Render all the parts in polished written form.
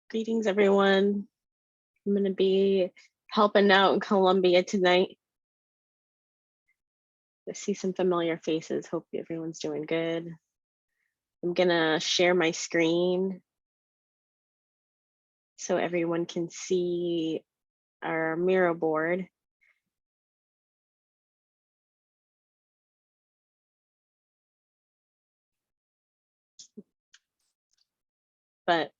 Greetings, everyone. I'm going to be helping out in Columbia tonight. I see some familiar faces. Hope everyone's doing good. I'm going to share my screen so everyone can see our Miro board. But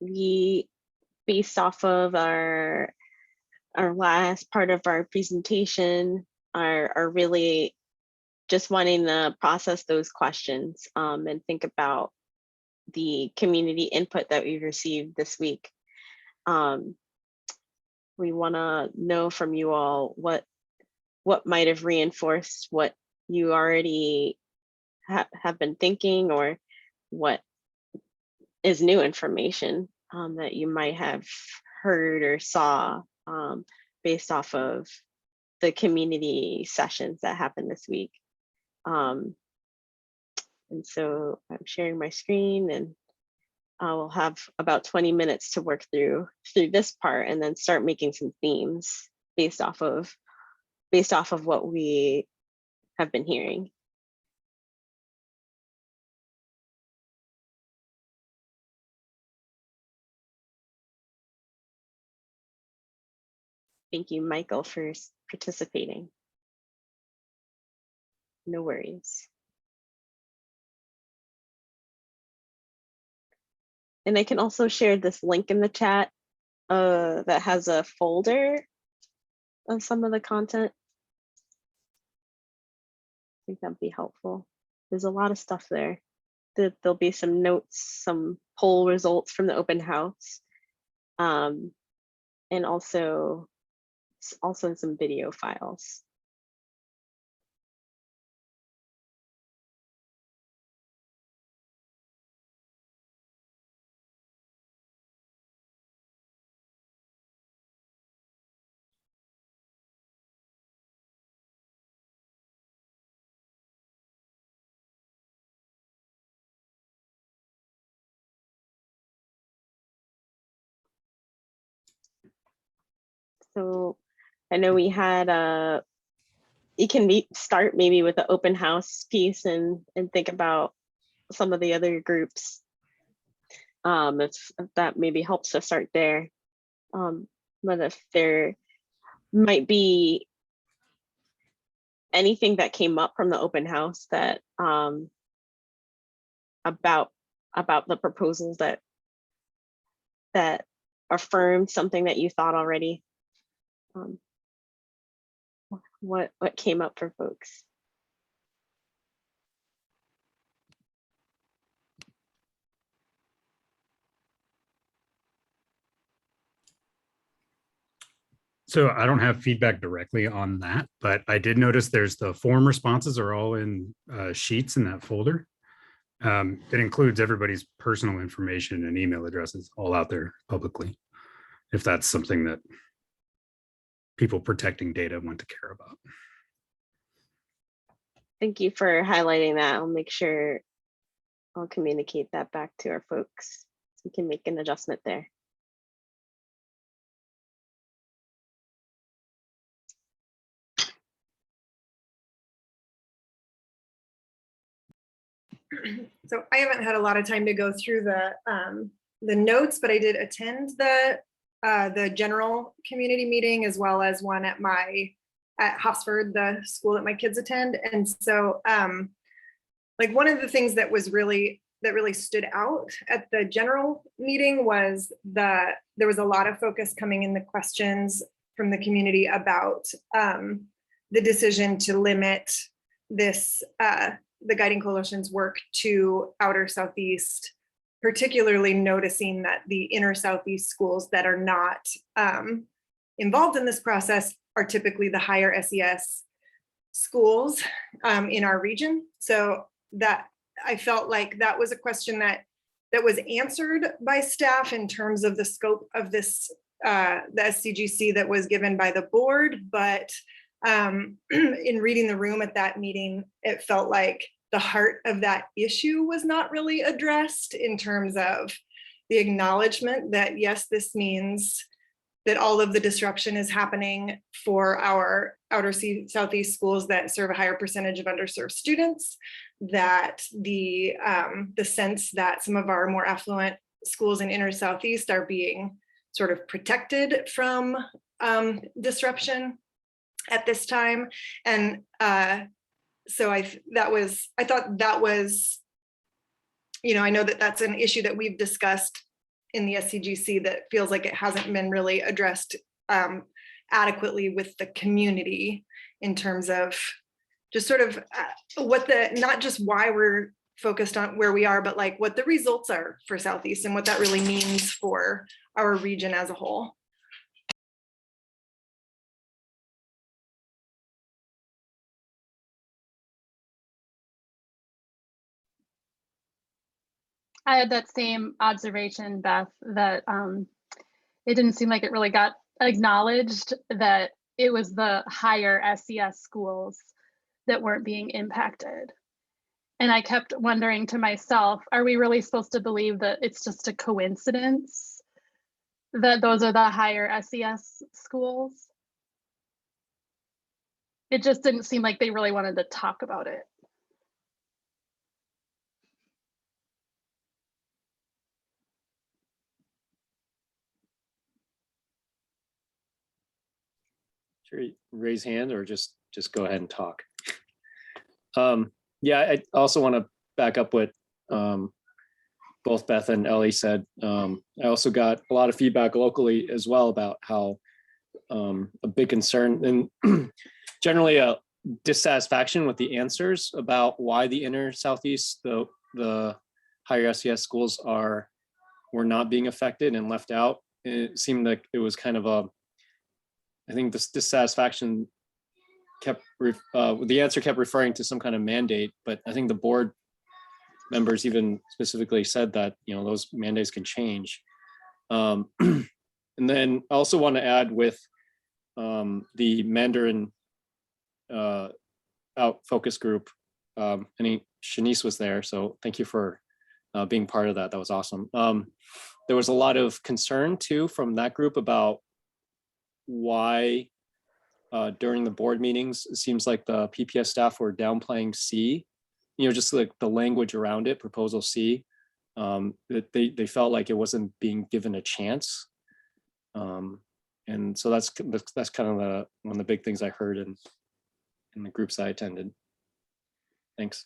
based off of our last part of our presentation, are really just wanting to process those questions and think about the community input that we've received this week. We want to know from you all what might have reinforced what you already have been thinking, or what is new information that you might have heard or saw based off of the community sessions that happened this week. And so I'm sharing my screen, and we'll have about 20 minutes to work through this part, and then start making some themes based off of what we have been hearing. Thank you, Michael, for participating. No worries. And I can also share this link in the chat that has a folder of some of the content. I think that'd be helpful. There's a lot of stuff there. There'll be some notes, some poll results from the open house, and also some video files. So I know we had you can start maybe with the open house piece and think about some of the other groups. If that maybe helps to start there. But if there might be anything that came up from the open house that about the proposals that affirmed something that you thought already. What came up for folks? So I don't have feedback directly on that, but I did notice there's the form responses are all in sheets in that folder. It includes everybody's personal information and email addresses all out there publicly, if that's something that people protecting data want to care about. Thank you for highlighting that. I'll make sure I'll communicate that back to our folks so we can make an adjustment there. So I haven't had a lot of time to go through the notes, but I did attend the general community meeting, as well as one at Hofsford, the school that my kids attend. And so like one of the things that really stood out at the general meeting was that there was a lot of focus coming in the questions from the community about the decision to limit this the Guiding Coalition's work to outer Southeast, particularly noticing that the inner Southeast schools that are not involved in this process are typically the higher SES schools in our region. So that I felt like that was a question that was answered by staff in terms of the scope of this, the SEGC that was given by the board, but in reading the room at that meeting, it felt like the heart of that issue was not really addressed in terms of the acknowledgement that yes, this means that all of the disruption is happening for our outer southeast schools that serve a higher percentage of underserved students, that the sense that some of our more affluent schools in inner southeast are being sort of protected from disruption at this time. And so I thought that was, you know, I know that that's an issue that we've discussed in the SEGC that feels like it hasn't been really addressed adequately with the community in terms of just sort of not just why we're focused on where we are, but like what the results are for Southeast and what that really means for our region as a whole. I had that same observation, Beth, that it didn't seem like it really got acknowledged that it was the higher SES schools that weren't being impacted. And I kept wondering to myself, are we really supposed to believe that it's just a coincidence that those are the higher SES schools? It just didn't seem like they really wanted to talk about it. Sure, raise hand or just go ahead and talk. Yeah, I also want to back up what both Beth and Ellie said. I also got a lot of feedback locally as well about how a big concern and generally a dissatisfaction with the answers about why the inner southeast, the higher SES schools were not being affected and left out. It seemed like it was kind of I think this dissatisfaction the answer kept referring to some kind of mandate, but I think the board members even specifically said that, you know, those mandates can change. And then I also want to add with the Mandarin out focus group, Shanice was there, so thank you for being part of that. That was awesome. There was a lot of concern too from that group about why during the board meetings, it seems like the PPS staff were downplaying C, you know, just like the language around it, proposal C, that they felt like it wasn't being given a chance. And so that's kind of one of the big things I heard in the groups I attended. Thanks.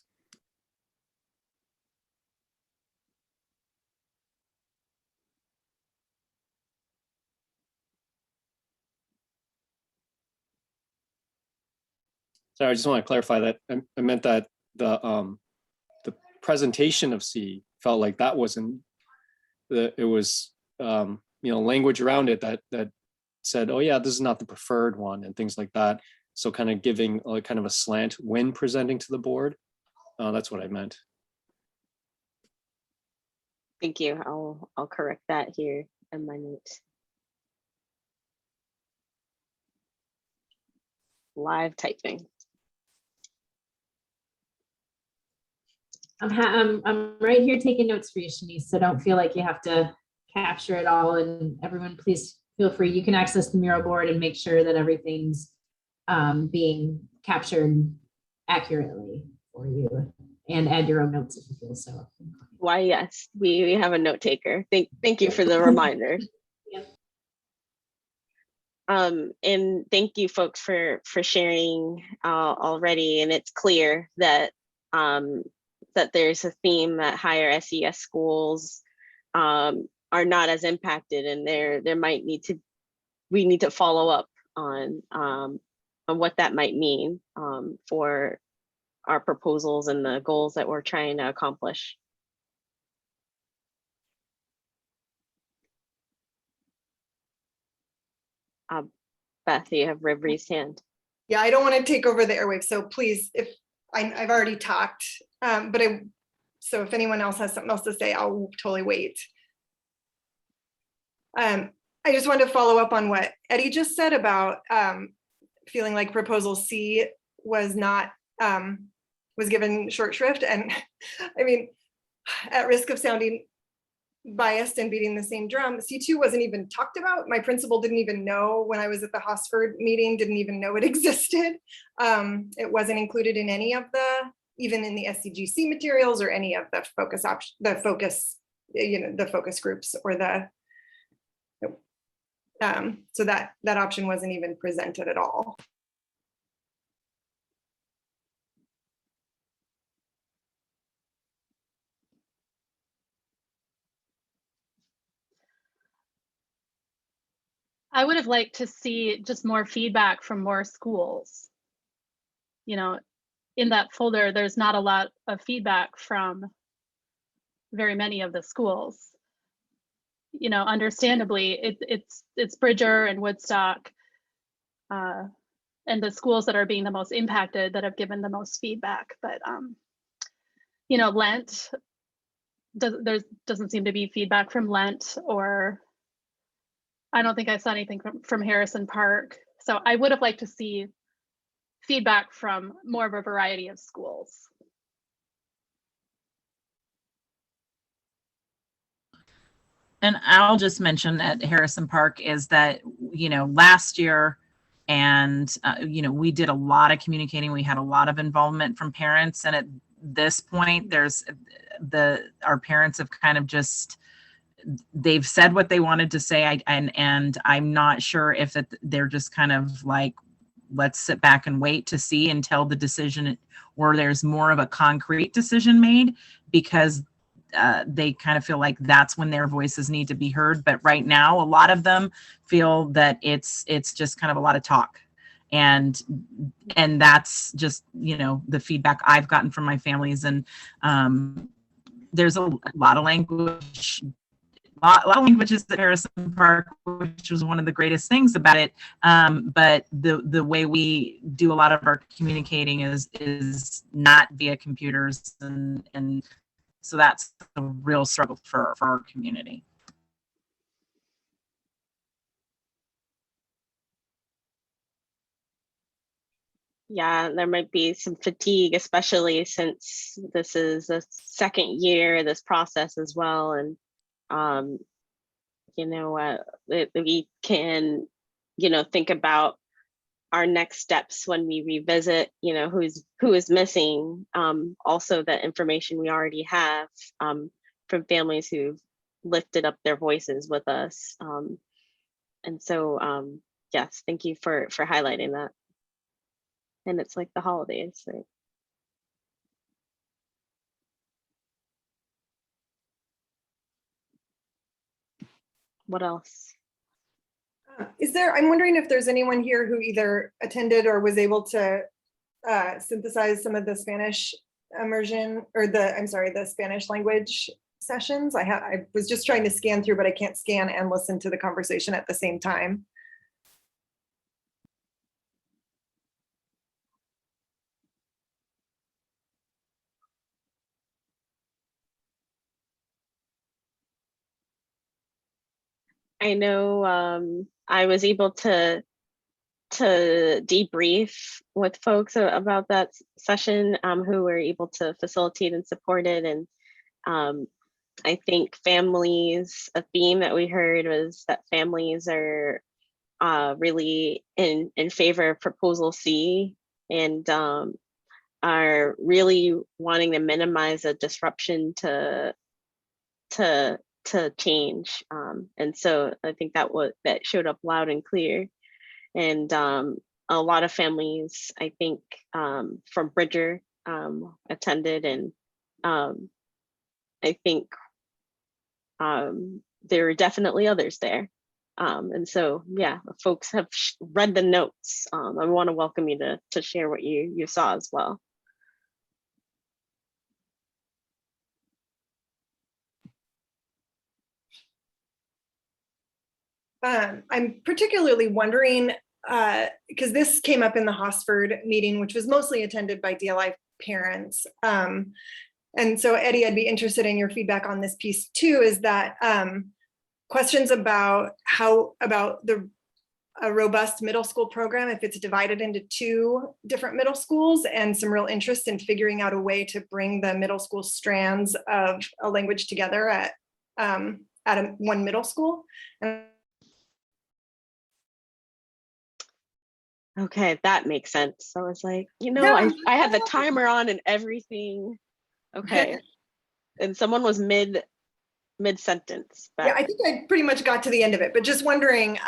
So I just want to clarify that I meant that the presentation of C felt like that wasn't it was you know, language around it that said, oh yeah, this is not the preferred one and things like that. So kind of giving like kind of a slant when presenting to the board. That's what I meant. Thank you. I'll correct that here in my notes. Live typing. I'm right here taking notes for you, Shanice, so don't feel like you have to capture it all. And everyone, please feel free. You can access the mural board and make sure that everything's being captured accurately for you, and add your own notes if you feel so. Why, yes, we have a note taker. Thank you for the reminder. Yep. And thank you folks for sharing already. And it's clear that that there's a theme that higher SES schools are not as impacted, and we need to follow up on what that might mean for our proposals and the goals that we're trying to accomplish. Beth, you have raised hand. Yeah, I don't want to take over the airwaves, so please, if I've already talked, so if anyone else has something else to say, I'll totally wait. I just wanted to follow up on what Eddie just said about feeling like proposal C was not was given short shrift. And I mean, at risk of sounding biased and beating the same drum, C2 wasn't even talked about. My principal didn't even know when I was at the Hosford meeting, didn't even know it existed. It wasn't included in any of even in the SEGC materials or any of the focus groups or so that option wasn't even presented at all. I would have liked to see just more feedback from more schools. You know, in that folder, there's not a lot of feedback from very many of the schools. You know, understandably, it's Bridger and Woodstock and the schools that are being the most impacted that have given the most feedback. But you know, Lent, there doesn't seem to be feedback from Lent, or I don't think I saw anything from Harrison Park. So I would have liked to see feedback from more of a variety of schools. And I'll just mention at Harrison Park is that, you know, last year, and, you know, we did a lot of communicating. We had a lot of involvement from parents. And at this point, our parents have kind of just, they've said what they wanted to say. And I'm not sure if they're just kind of like, let's sit back and wait to see until the decision, or there's more of a concrete decision made, because they kind of feel like that's when their voices need to be heard. But right now, a lot of them feel that it's just kind of a lot of talk. And that's just, you know, the feedback I've gotten from my families. And there's a lot of language, a lot of languages at Harrison Park, which was one of the greatest things about it. But the way we do a lot of our communicating is not via computers, and so that's a real struggle for our community. Yeah, there might be some fatigue, especially since this is the second year of this process as well. And you know, we can, you know, think about our next steps when we revisit, you know, who is missing. Also the information we already have from families who've lifted up their voices with us. And so, yes, thank you for highlighting that. And it's like the holidays, right? What else? I'm wondering if there's anyone here who either attended or was able to synthesize some of the Spanish immersion, or the Spanish language sessions. I was just trying to scan through, but I can't scan and listen to the conversation at the same time. I know I was able to debrief with folks about that session who were able to facilitate and support it. And I think families, a theme that we heard was that families are really in favor of Proposal C, and are really wanting to minimize a disruption to change. And so I think that showed up loud and clear. And a lot of families, I think, from Bridger attended, and I think there were definitely others there. And so, yeah, folks have read the notes. I want to welcome you to share what you saw as well. I'm particularly wondering, because this came up in the Hosford meeting, which was mostly attended by DLI parents. And so, Eddie, I'd be interested in your feedback on this piece too, is that questions about a robust middle school program, if it's divided into 2 different middle schools, and some real interest in figuring out a way to bring the middle school strands of a language together at at one middle school. And Okay, that makes sense. I was like, Yeah. I had the timer on and everything. Okay. And someone was mid sentence. Yeah, I think I pretty much got to the end of it, but just wondering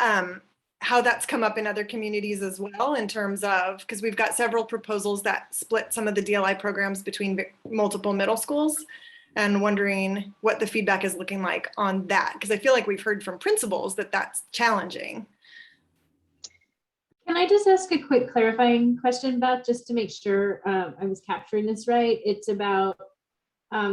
how that's come up in other communities as well, in terms of, because we've got several proposals that split some of the DLI programs between multiple middle schools, and wondering what the feedback is looking like on that, because I feel like we've heard from principals that that's challenging. Can I just ask a quick clarifying question, Beth, just to make sure I was capturing this right? It's about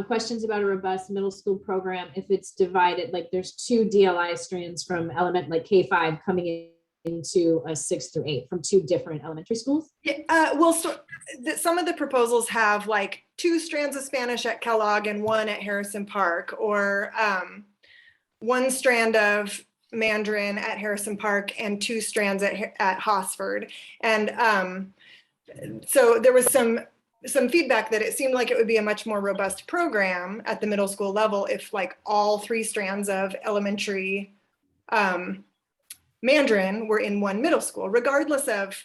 questions about a robust middle school program if it's divided, like there's 2 DLI strands from element like K-5 coming into a 6 through 8 from 2 different elementary schools? Yeah, well, so some of the proposals have like 2 strands of Spanish at Kellogg and 1 at Harrison Park, or 1 strand of Mandarin at Harrison Park and 2 strands at Hosford. And so there was some feedback that it seemed like it would be a much more robust program at the middle school level if like all 3 strands of elementary Mandarin were in one middle school, regardless of,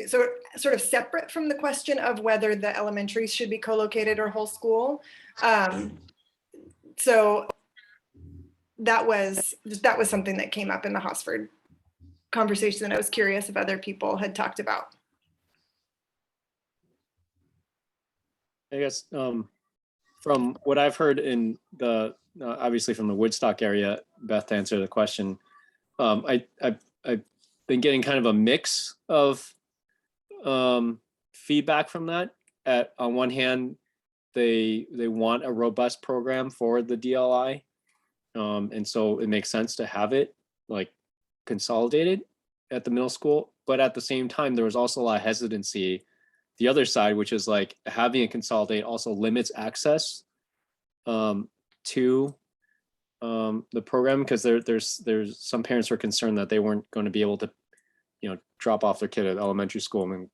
so sort of separate from the question of whether the elementaries should be co-located or whole school. So that was something that came up in the Hosford conversation that I was curious if other people had talked about. I guess from what I've heard in the, obviously from the Woodstock area, Beth, to answer the question, I've been getting kind of a mix of feedback from that. On one hand, they want a robust program for the DLI, and so it makes sense to have it like consolidated at the middle school. But at the same time, there was also a lot of hesitancy the other side, which is like having it consolidate also limits access to the program, because there's some parents who are concerned that they weren't going to be able to, drop off their kid at elementary school and then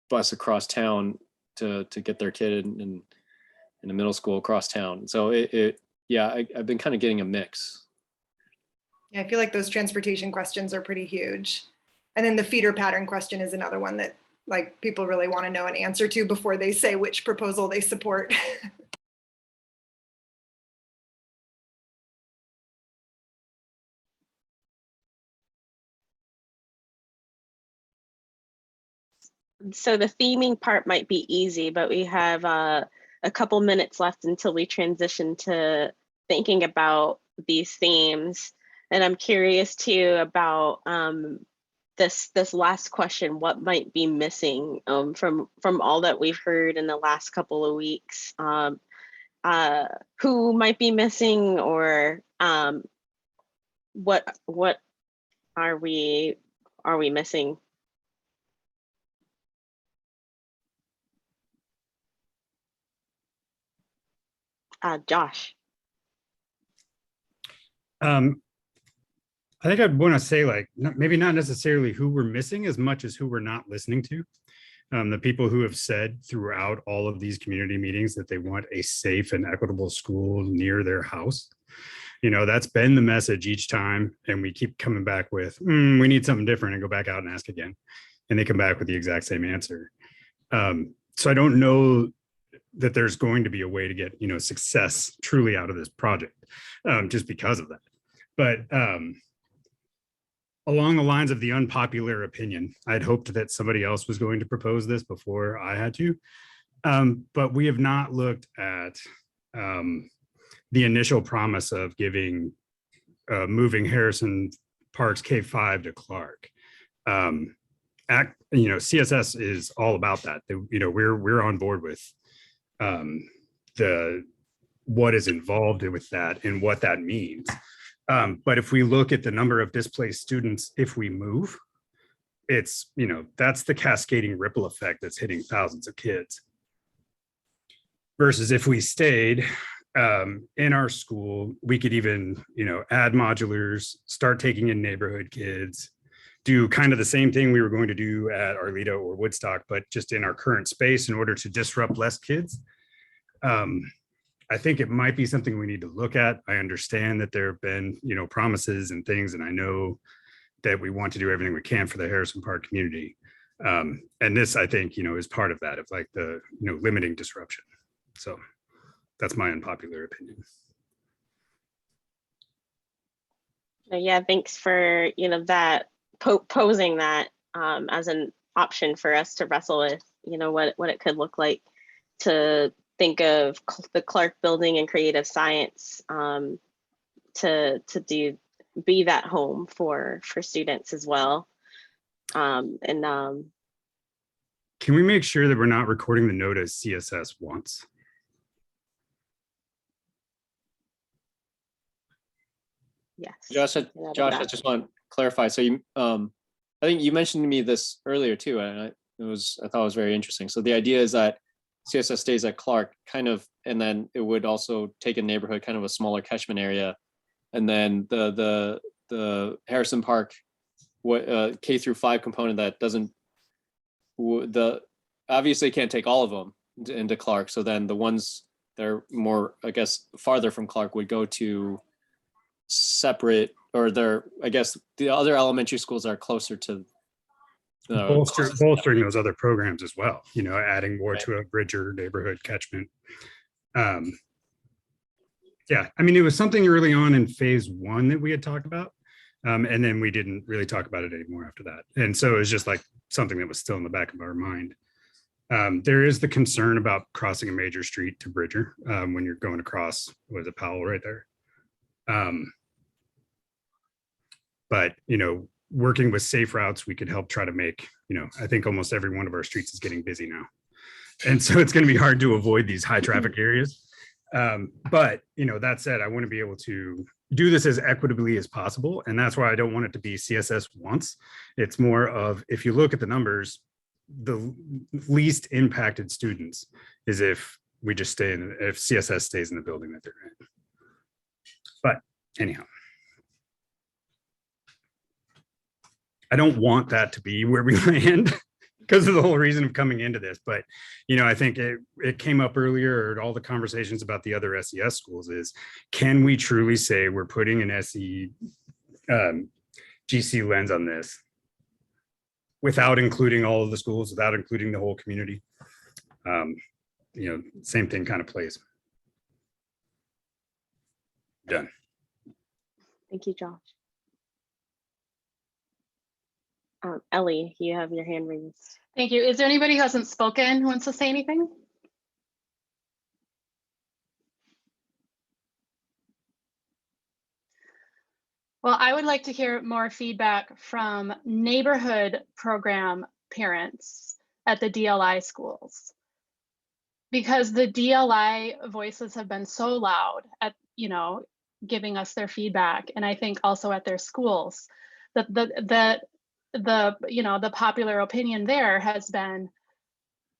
bus across town to get their kid in the middle school across town. So I've been kind of getting a mix. Yeah, I feel like those transportation questions are pretty huge. And then the feeder pattern question is another one that like people really want to know an answer to before they say which proposal they support. So the theming part might be easy, but we have a couple minutes left until we transition to thinking about these themes. And I'm curious too about this last question: what might be missing from all that we've heard in the last couple of weeks? Who might be missing, or what are we missing? Josh. I think I'd want to say like, maybe not necessarily who we're missing as much as who we're not listening to. The people who have said throughout all of these community meetings that they want a safe and equitable school near their house. That's been the message each time. And we keep coming back with, we need something different, and go back out and ask again. And they come back with the exact same answer. So I don't know that there's going to be a way to get, success truly out of this project, just because of that. But along the lines of the unpopular opinion, I'd hoped that somebody else was going to propose this before I had to. But we have not looked at the initial promise of moving Harrison Park's K-5 to Clark. CSS is all about that. We're on board with what is involved with that and what that means. But if we look at the number of displaced students, if we move, it's, that's the cascading ripple effect that's hitting thousands of kids. Versus if we stayed in our school, we could even, add modulars, start taking in neighborhood kids, do kind of the same thing we were going to do at Arleta or Woodstock, but just in our current space in order to disrupt less kids. I think it might be something we need to look at. I understand that there have been, promises and things, and I know that we want to do everything we can for the Harrison Park community. And this, I think, is part of that, of like the, limiting disruption. So that's my unpopular opinion. Yeah, thanks for, that posing that as an option for us to wrestle with, what it could look like to think of the Clark Building and Creative Science to be that home for students as well. Can we make sure that we're not recording the note as CSS once? Yes. Josh, I just want to clarify. So you, I think you mentioned to me this earlier too, and I thought it was very interesting. So the idea is that CSS stays at Clark, kind of, and then it would also take a neighborhood, kind of a smaller catchment area, and then the Harrison Park, K through 5 component that doesn't, obviously can't take all of them into Clark. So then the ones that are more, I guess, farther from Clark would go to separate, or I guess the other elementary schools are closer to bolstering those other programs as well, adding more to a Bridger neighborhood catchment. Yeah, I mean, it was something early on in phase 1 that we had talked about. And then we didn't really talk about it anymore after that. And so it was just like something that was still in the back of our mind. There is the concern about crossing a major street to Bridger when you're going across, was it Powell right there? But, working with safe routes, we could help try to make, I think almost every one of our streets is getting busy now. And so it's going to be hard to avoid these high traffic areas. But, that said, I want to be able to do this as equitably as possible. And that's why I don't want it to be CSS once. It's more of, if you look at the numbers, the least impacted students is if we just if CSS stays in the building that they're in. But anyhow, I don't want that to be where we land because of the whole reason of coming into this. But, I think it came up earlier, or all the conversations about the other SES schools is, can we truly say we're putting an GC lens on this without including all of the schools, without including the whole community? Same thing kind of plays. Done. Thank you, Josh. Ellie, you have your hand raised. Thank you. Is there anybody who hasn't spoken who wants to say anything? Well, I would like to hear more feedback from neighborhood program parents at the DLI schools, because the DLI voices have been so loud at, giving us their feedback. And I think also at their schools, that the popular opinion there has been,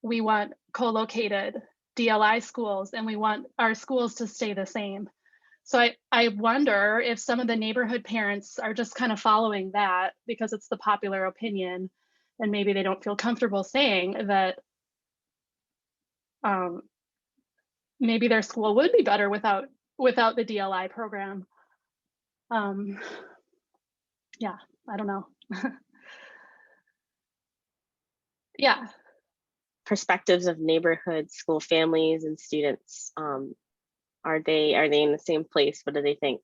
we want co-located DLI schools and we want our schools to stay the same. So I wonder if some of the neighborhood parents are just kind of following that because it's the popular opinion, and maybe they don't feel comfortable saying that maybe their school would be better without the DLI program. Yeah, I don't know. Yeah. Perspectives of neighborhood school families and students. Are they in the same place? What do they think?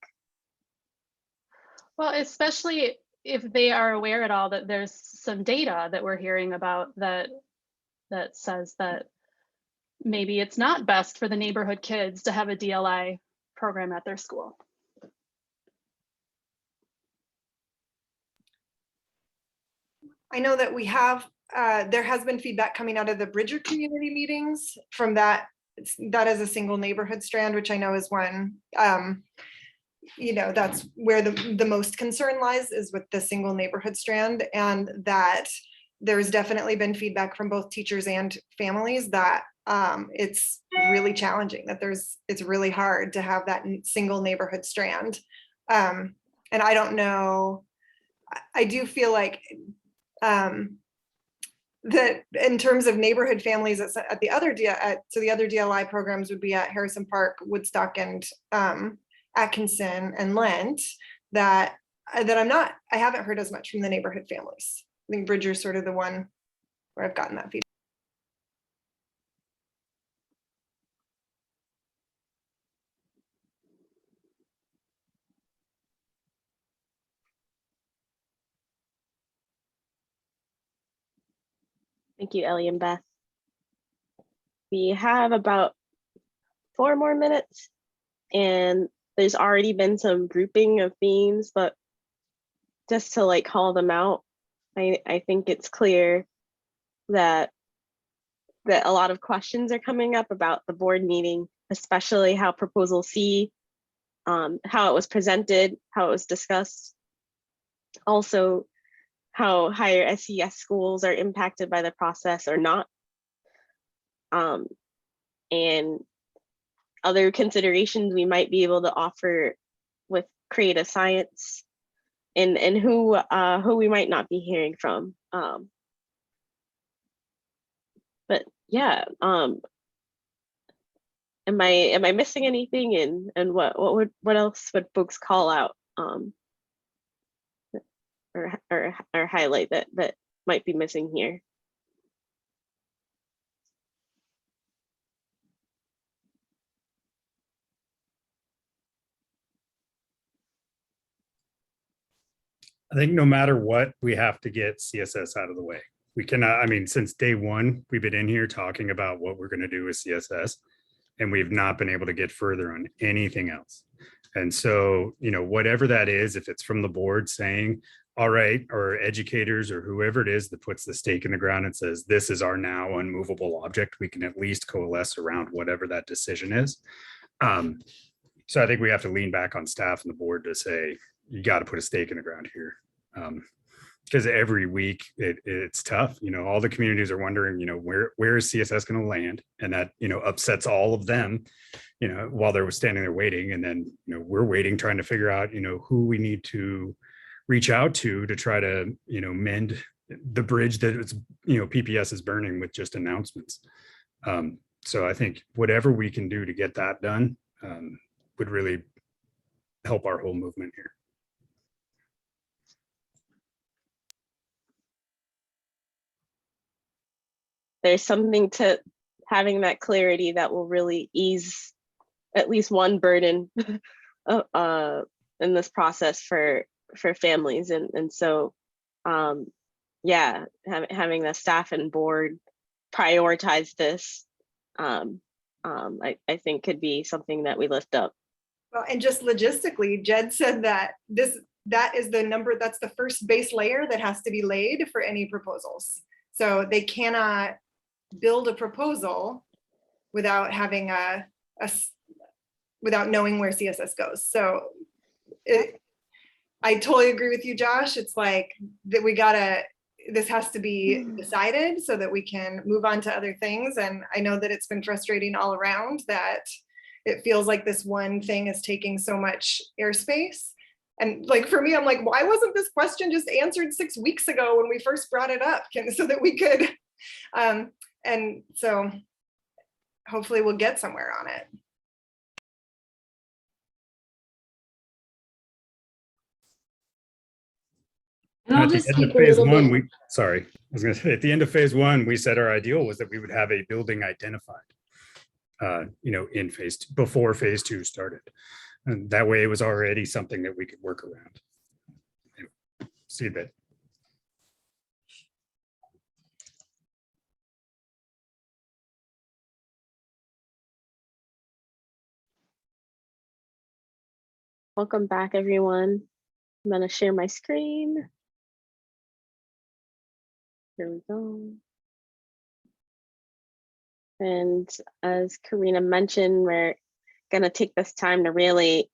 Well, especially if they are aware at all that there's some data that we're hearing about that says that maybe it's not best for the neighborhood kids to have a DLI program at their school. I know that we have, there has been feedback coming out of the Bridger community meetings from that is a single neighborhood strand, which I know is one, that's where the most concern lies, is with the single neighborhood strand. And that there's definitely been feedback from both teachers and families that it's really challenging, that it's really hard to have that single neighborhood strand. And I don't know, I do feel like that in terms of neighborhood families at the other so the other DLI programs would be at Harrison Park, Woodstock, and Atkinson and Lent, that I haven't heard as much from the neighborhood families. I think Bridger's sort of the one where I've gotten that feedback. Thank you, Ellie and Beth. We have about 4 more minutes, and there's already been some grouping of themes, but just to like call them out, I think it's clear that a lot of questions are coming up about the board meeting, especially how Proposal C, how it was presented, how it was discussed. Also, how higher SES schools are impacted by the process or not. And other considerations we might be able to offer with creative science, and who we might not be hearing from. But yeah, am I missing anything? And what else would folks call out or highlight that might be missing here? I think no matter what, we have to get CSS out of the way. We cannot, I mean, since day one, we've been in here talking about what we're going to do with CSS, and we've not been able to get further on anything else. And so, you know, whatever that is, if it's from the board saying, all right, or educators or whoever it is that puts the stake in the ground and says, this is our now unmovable object, we can at least coalesce around whatever that decision is. So I think we have to lean back on staff and the board to say, you got to put a stake in the ground here. Because every week it's tough. You know, all the communities are wondering, you know, where is CSS going to land? And that, you know, upsets all of them, you know, while they're standing there waiting. And then, you know, we're waiting, trying to figure out, you know, who we need to reach out to try to, you know, mend the bridge that it's, you know, PPS is burning with just announcements. So I think whatever we can do to get that done would really help our whole movement here. There's something to having that clarity that will really ease at least one burden in this process for families. And so, yeah, having the staff and board prioritize this, I think could be something that we lift up. Well, and just logistically, Jed said that that is the number, that's the first base layer that has to be laid for any proposals. So they cannot build a proposal without having without knowing where CSS goes. So I totally agree with you, Josh. It's like that this has to be decided so that we can move on to other things. And I know that it's been frustrating all around that it feels like this one thing is taking so much airspace. And like, for me, I'm like, why wasn't this question just answered 6 weeks ago when we first brought it up, so that we could, and so hopefully we'll get somewhere on it. And I'll At the just end speak of a phase little one, bit. I was going to say, at the end of phase one, we said our ideal was that we would have a building identified, you know, in phase two, before phase two started. And that way it was already something that we could work around. See that. Welcome back, everyone. I'm gonna share my screen. Here we go. And as Karina mentioned, we're gonna take this time to really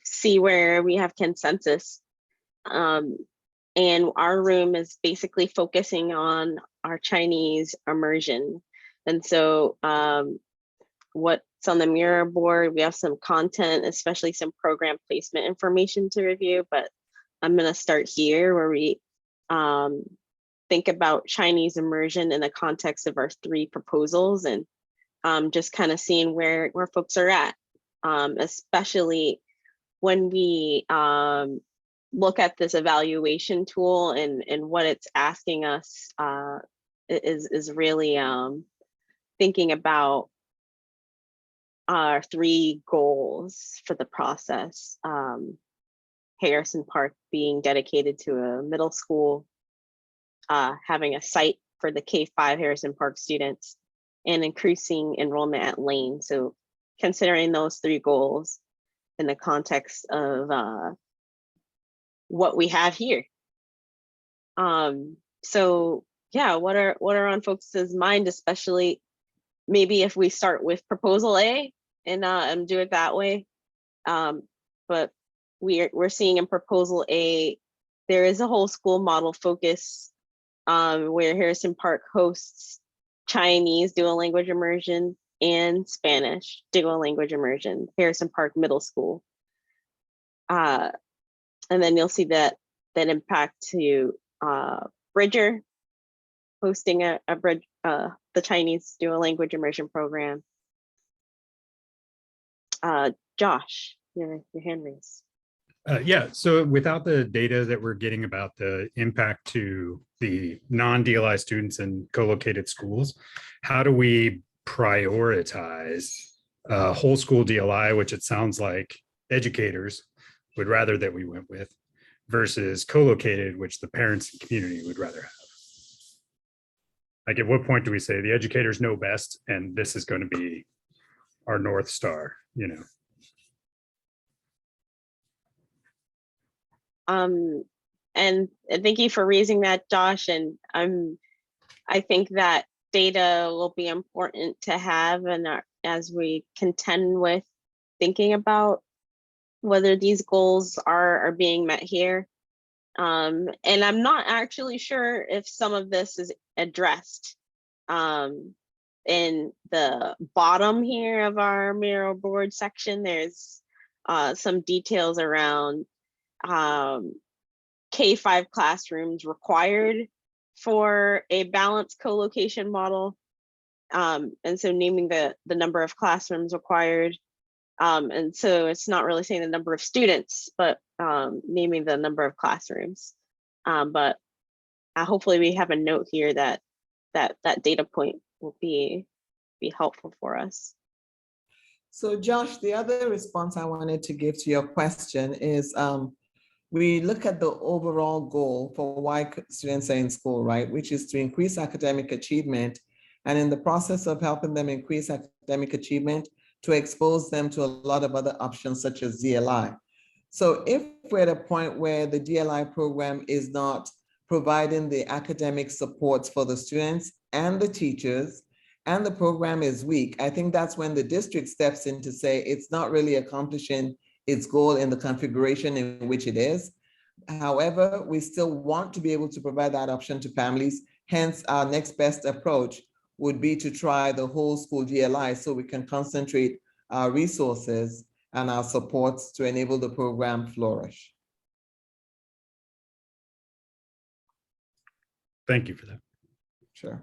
see where we have consensus. And our room is basically focusing on our Chinese immersion. And so what's on the mirror board, we have some content, especially some program placement information to review, but I'm gonna start here where we think about Chinese immersion in the context of our 3 proposals, and just kind of seeing where folks are at, especially when we look at this evaluation tool and what it's asking us is really thinking about our 3 goals for the process. Harrison Park being dedicated to a middle school, having a site for the K-5 Harrison Park students, and increasing enrollment at Lane. So considering those 3 goals in the context of what we have here. So yeah, what are on folks' mind, especially maybe if we start with proposal A and do it that way. But we're seeing in proposal A, there is a whole school model focus where Harrison Park hosts Chinese dual language immersion and Spanish dual language immersion, Harrison Park Middle School. And then you'll see that impact to Bridger hosting the Chinese dual language immersion program. Josh, your hand raised. Yeah, so without the data that we're getting about the impact to the non-DLI students in co-located schools, how do we prioritize whole school DLI, which it sounds like educators would rather that we went with, versus co-located, which the parents and community would rather have? Like, at what point do we say the educators know best and this is going to be our North Star, you know? And thank you for raising that, Josh. And I think that data will be important to have, and as we contend with thinking about whether these goals are being met here. And I'm not actually sure if some of this is addressed in the bottom here of our Miro board section. There's some details around K-5 classrooms required for a balanced co-location model. And so naming the number of classrooms required. And so it's not really saying the number of students, but naming the number of classrooms. But hopefully we have a note here that data point will be helpful for us. So Josh, the other response I wanted to give to your question is, we look at the overall goal for why students are in school, right? Which is to increase academic achievement. And in the process of helping them increase academic achievement, to expose them to a lot of other options such as DLI. So if we're at a point where the DLI program is not providing the academic supports for the students and the teachers, and the program is weak, I think that's when the district steps in to say it's not really accomplishing its goal in the configuration in which it is. However, we still want to be able to provide that option to families. Hence, our next best approach would be to try the whole school DLI so we can concentrate our resources and our supports to enable the program flourish. Thank you for that. Sure.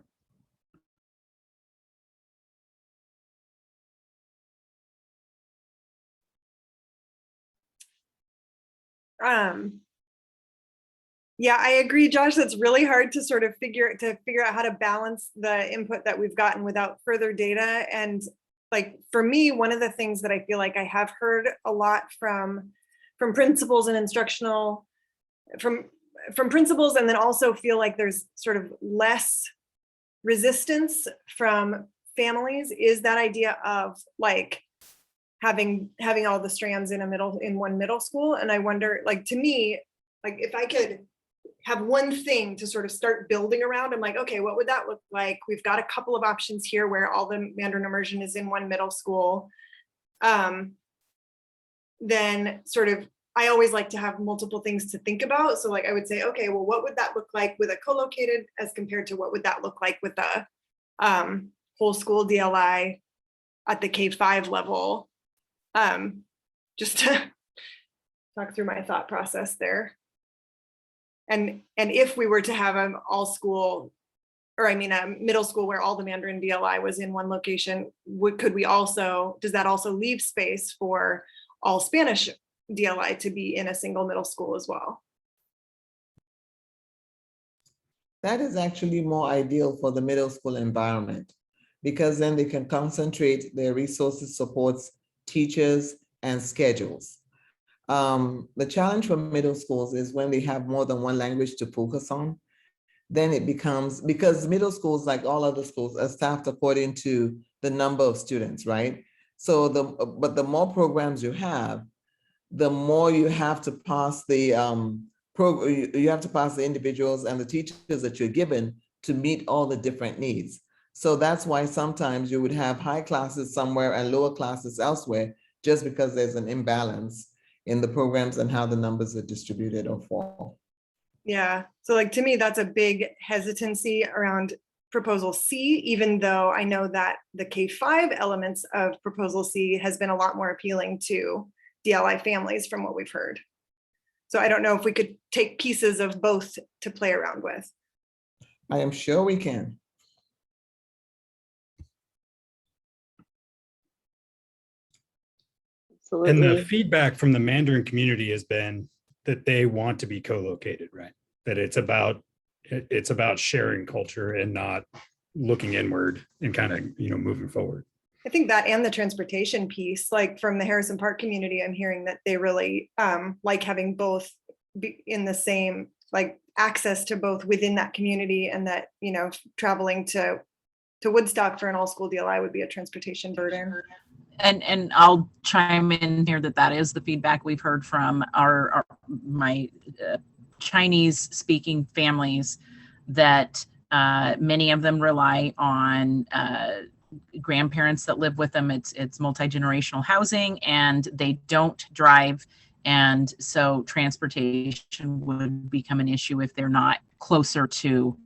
Yeah, I agree, Josh. That's really hard to sort of figure out how to balance the input that we've gotten without further data. And like for me, one of the things that I feel like I have heard a lot from principals and instructional, from principals, and then also feel like there's sort of less resistance from families, is that idea of like having all the strands in one middle school. And I wonder, like, to me, like if I could have one thing to sort of start building around, I'm like, okay, what would that look like? We've got a couple of options here where all the Mandarin immersion is in one middle school. Then sort of, I always like to have multiple things to think about. So like I would say, okay, well, what would that look like with a co-located as compared to what would that look like with a whole school DLI at the K-5 level? Just to talk through my thought process there. And if we were to have an all school, or I mean, a middle school where all the Mandarin DLI was in one location, could we also, does that also leave space for all Spanish DLI to be in a single middle school as well? That is actually more ideal for the middle school environment, because then they can concentrate their resources, supports, teachers, and schedules. The challenge for middle schools is when they have more than one language to focus on, then it becomes, because middle schools, like all other schools, are staffed according to the number of students, right? So but the more programs you have, the more you have to pass the you have to pass the individuals and the teachers that you're given to meet all the different needs. So that's why sometimes you would have high classes somewhere and lower classes elsewhere, just because there's an imbalance in the programs and how the numbers are distributed or fall. Yeah, so like to me, that's a big hesitancy around proposal C, even though I know that the K-5 elements of proposal C has been a lot more appealing to DLI families from what we've heard. So I don't know if we could take pieces of both to play around with. I am sure we can. And the Absolutely. feedback from the Mandarin community has been that they want to be co-located, right? That it's about sharing culture and not looking inward and kind of, moving forward. I think that and the transportation piece, like from the Harrison Park community, I'm hearing that they really like having both be in the same, like access to both within that community, and that, traveling to Woodstock for an all school DLI would be a transportation burden. And I'll chime in here that is the feedback we've heard from my Chinese speaking families, that many of them rely on grandparents that live with them. It's multi-generational housing, and they don't drive. And so transportation would become an issue if they're not closer to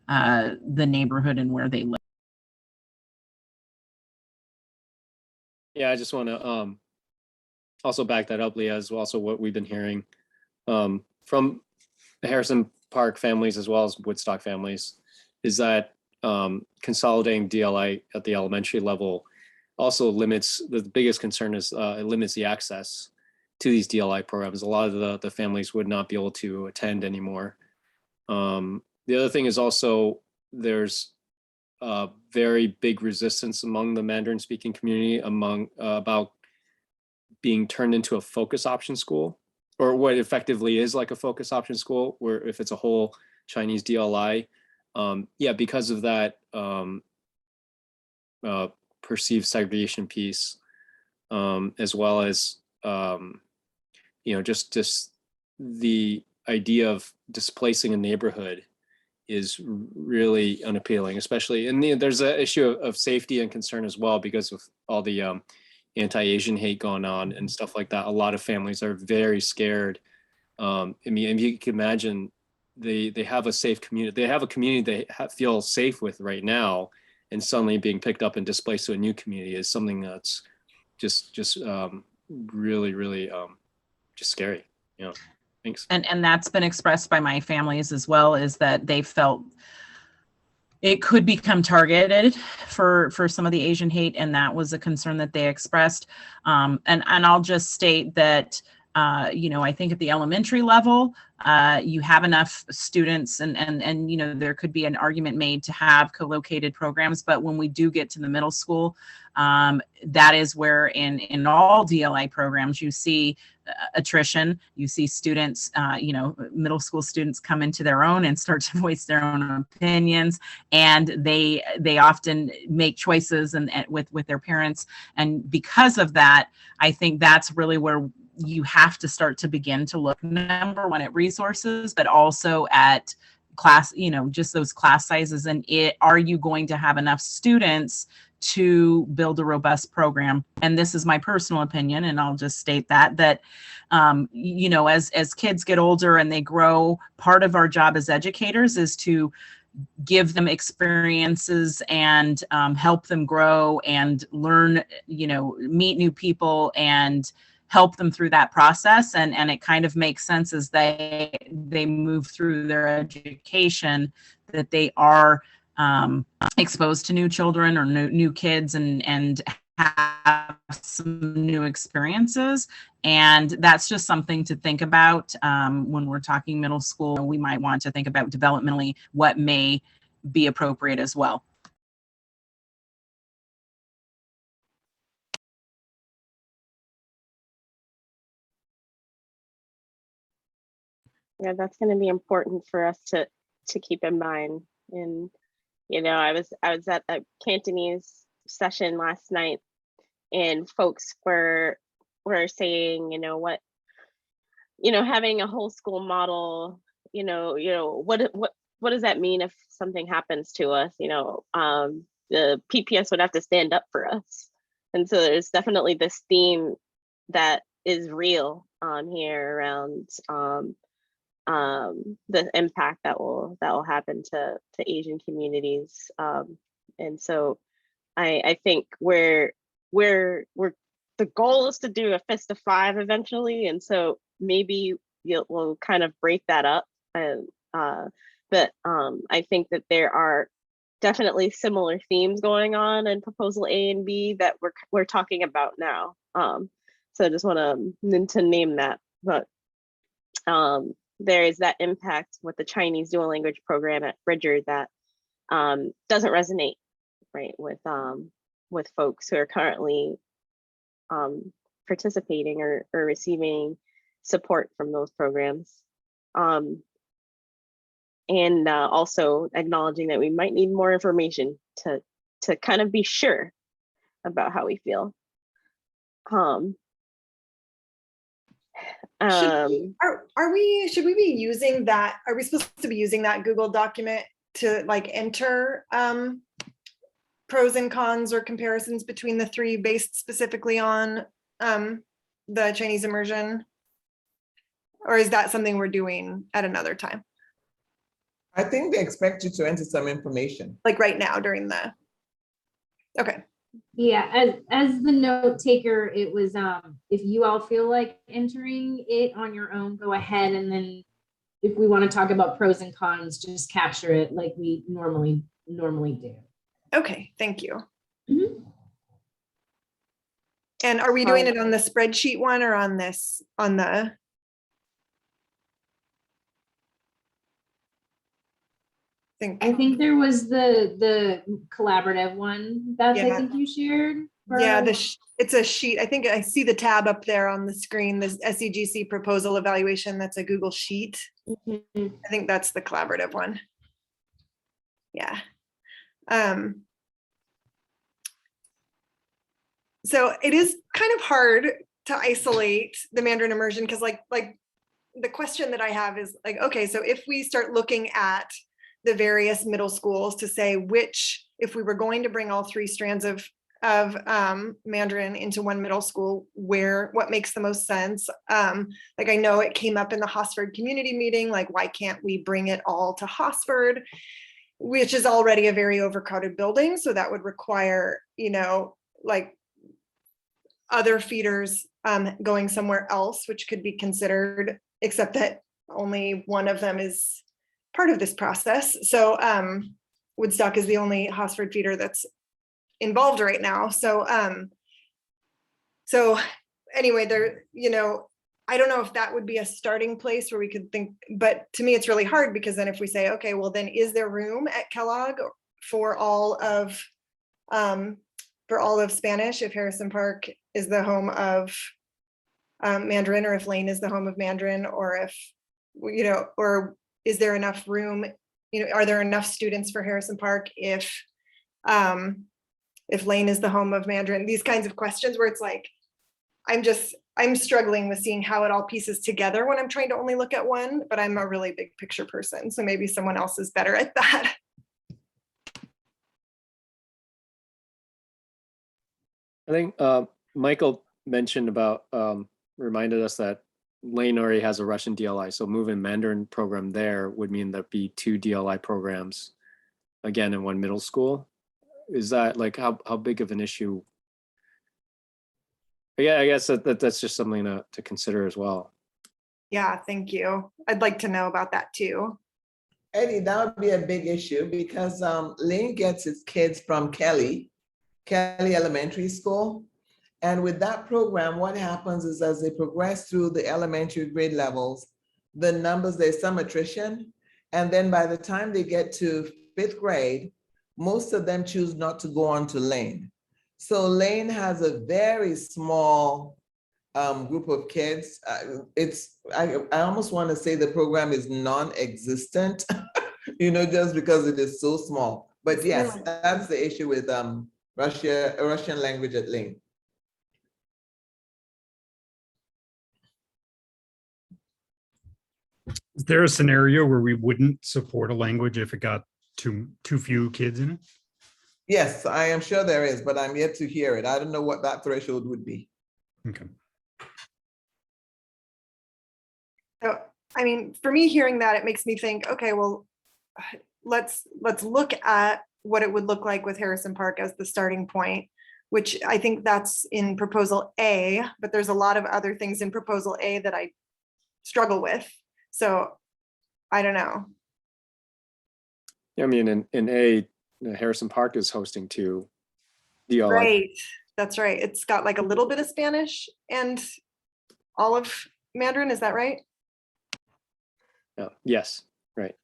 the neighborhood and where they live. Yeah, I just want to also back that up, Leah, as well. Also what we've been hearing from the Harrison Park families as well as Woodstock families is that consolidating DLI at the elementary level also limits, the biggest concern is it limits the access to these DLI programs. A lot of the families would not be able to attend anymore. The other thing is also there's very big resistance among the Mandarin speaking community about being turned into a focus option school, or what effectively is like a focus option school, where if it's a whole Chinese DLI, because of that perceived segregation piece, as well as just the idea of displacing a neighborhood is really unappealing, especially, and there's an issue of safety and concern as well, because of all the anti-Asian hate going on and stuff like that. A lot of families are very scared. I mean, if you can imagine, they have a safe community, they have a community they feel safe with right now, and suddenly being picked up and displaced to a new community is something that's just really, really just scary. Thanks. And that's been expressed by my families as well, is that they felt it could become targeted for some of the Asian hate, and that was a concern that they expressed. And I'll just state that I think at the elementary level, you have enough students, and there could be an argument made to have co-located programs. But when we do get to the middle school, that is where in all DLI programs you see attrition. You see students, middle school students come into their own and start to voice their own opinions, and they often make choices and with their parents. And because of that, I think that's really where you have to start to begin to look, number one, at resources, but also at class, just those class sizes. And are you going to have enough students to build a robust program? And this is my personal opinion, and I'll just state that as kids get older and they grow, part of our job as educators is to give them experiences and help them grow and learn, meet new people, and help them through that process. And it kind of makes sense as they move through their education that they are exposed to new children or new kids and have some new experiences. And that's just something to think about when we're talking middle school. We might want to think about developmentally what may be appropriate as well. Yeah, that's going to be important for us to keep in mind. And I was at a Cantonese session last night, and folks were saying, having a whole school model, what does that mean if something happens to us? The PPS would have to stand up for us. And so there's definitely this theme that is real here around the impact that will happen to Asian communities. And so I think we're the goal is to do a fist of 5 eventually. And so maybe we'll kind of break that up. And but I think that there are definitely similar themes going on in proposal A and B that we're talking about now. So I just want to name that. But there is that impact with the Chinese dual language program at Bridger that doesn't resonate, right, with folks who are currently participating or receiving support from those programs. And also acknowledging that we might need more information to kind of be sure about how we feel. Should we be using that? Are we supposed to be using that Google document to like enter pros and cons or comparisons between the 3 based specifically on the Chinese immersion? Or is that something we're doing at another time? I think they expect you to enter some information. Like right now during the, okay. Yeah, as the note taker, it was if you all feel like entering it on your own, go ahead. And then if we want to talk about pros and cons, just capture it like we normally do. Okay, thank you. Mhm. And are we doing it on the spreadsheet one or on this, on the? I think there was the collaborative one that I Yeah. think you shared. Yeah, it's a sheet. I think I see the tab up there on the screen, this SEGC proposal evaluation. That's a Google sheet. Mhm. I think that's the collaborative one. Yeah. So it is kind of hard to isolate the Mandarin immersion because like the question that I have is like, okay, so if we start looking at the various middle schools to say which, if we were going to bring all 3 strands of Mandarin into one middle school, what makes the most sense? Like I know it came up in the Hosford community meeting, like why can't we bring it all to Hosford, which is already a very overcrowded building. So that would require, like other feeders going somewhere else, which could be considered, except that only one of them is part of this process. So Woodstock is the only Hosford feeder that's involved right now. So anyway, there, I don't know if that would be a starting place where we could think, but to me, it's really hard because then if we say, okay, well then is there room at Kellogg for all of Spanish if Harrison Park is the home of Mandarin, or if Lane is the home of Mandarin, or if, or is there enough room, are there enough students for Harrison Park if Lane is the home of Mandarin? These kinds of questions where it's like, I'm struggling with seeing how it all pieces together when I'm trying to only look at one, but I'm a really big picture person. So maybe someone else is better at that. I think Michael mentioned about, reminded us that Lane already has a Russian DLI, so moving Mandarin program there would mean there'd be 2 DLI programs again in one middle school. Is that like how big of an issue? Yeah, I guess that's just something to consider as well. Yeah, thank you. I'd like to know about that too. Eddie, that would be a big issue because Lane gets its kids from Kelly Elementary School. And with that program, what happens is as they progress through the elementary grade levels, the numbers, there's some attrition. And then by the time they get to 5th grade, most of them choose not to go on to Lane. So Lane has a very small group of kids. I almost want to say the program is non-existent, just because it is so small. But yes, that's the issue with Russian language at Lane. Is there a scenario where we wouldn't support a language if it got too few kids in it? Yes, I am sure there is, but I'm yet to hear it. I don't know what that threshold would be. Okay. So, I mean, for me, hearing that, it makes me think, okay, well, let's look at what it would look like with Harrison Park as the starting point, which I think that's in proposal A, but there's a lot of other things in proposal A that I struggle with. So I don't know. I mean, in A, Harrison Park is hosting 2 DLI. Right, that's right. It's got like a little bit of Spanish and all of Mandarin, is that right? Yes, right.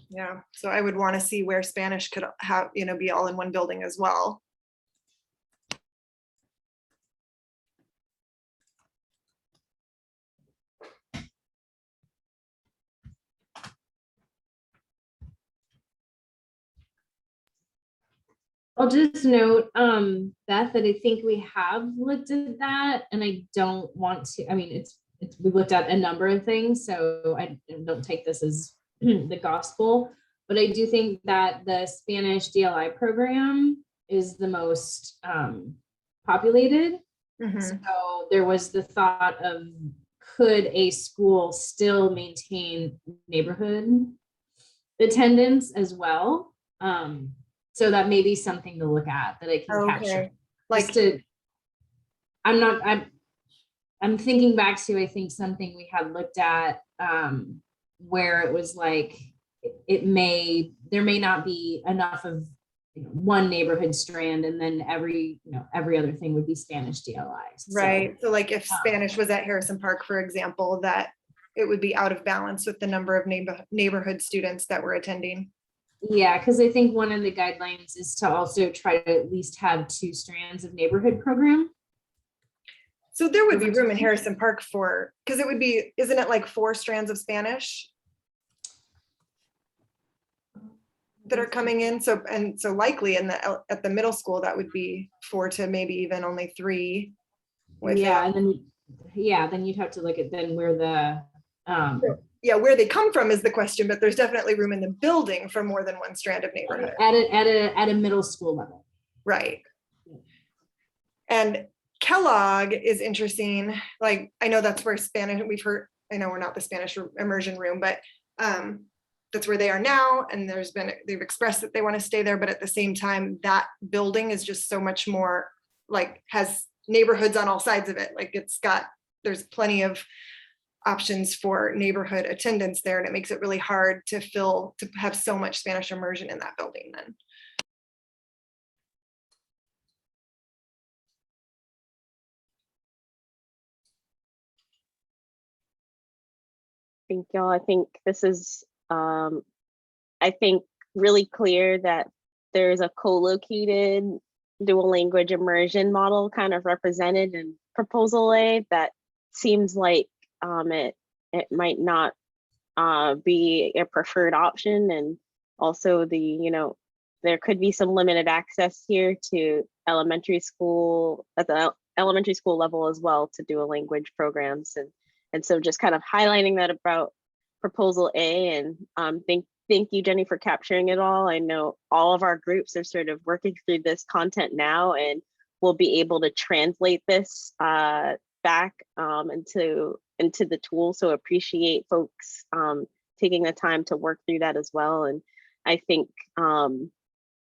Yeah, so I would want to see where Spanish could have, be all in one building as well. I'll just note, Beth, that I think we have looked at that, and I don't want to, I mean, we've looked at a number of things, so I don't take this as the gospel, but I do think that the Spanish DLI program is the most populated. So there was the thought of, could a school still maintain neighborhood attendance as well? So that may be something to look at that I can capture. Like, I'm thinking back to, I think, something we had looked at where it was like, there may not be enough of one neighborhood strand, and then every other thing would be Spanish DLI. right. So like if Spanish was at Harrison Park, for example, that it would be out of balance with the number of neighborhood students that were attending. Yeah, because I think one of the guidelines is to also try to at least have 2 strands of neighborhood program. So there would be room in Harrison Park because it would be, isn't it like 4 strands of Spanish that are coming in? So likely at the middle school, that would be 4 to maybe even only 3. And then you'd have to look at then where the where they come from is the question, but there's definitely room in the building for more than 1 strand of neighborhood. At a middle school level. Right. And Kellogg is interesting. Like, I know that's where Spanish, I know we're not the Spanish immersion room, but that's where they are now. And they've expressed that they want to stay there, but at the same time, that building is just so much more, like, has neighborhoods on all sides of it. Like, there's plenty of options for neighborhood attendance there, and it makes it really hard to have so much Spanish immersion in that building then. Thank y'all. I think this is, really clear that there's a co-located dual language immersion model kind of represented in proposal A that seems like it might not be a preferred option, and also there could be some limited access here to elementary school at the elementary school level as well to dual language programs, and so just kind of highlighting that about proposal A, and thank you, Jenny, for capturing it all. I know all of our groups are sort of working through this content now, and we'll be able to translate this back into the tool. So appreciate folks taking the time to work through that as well. And I think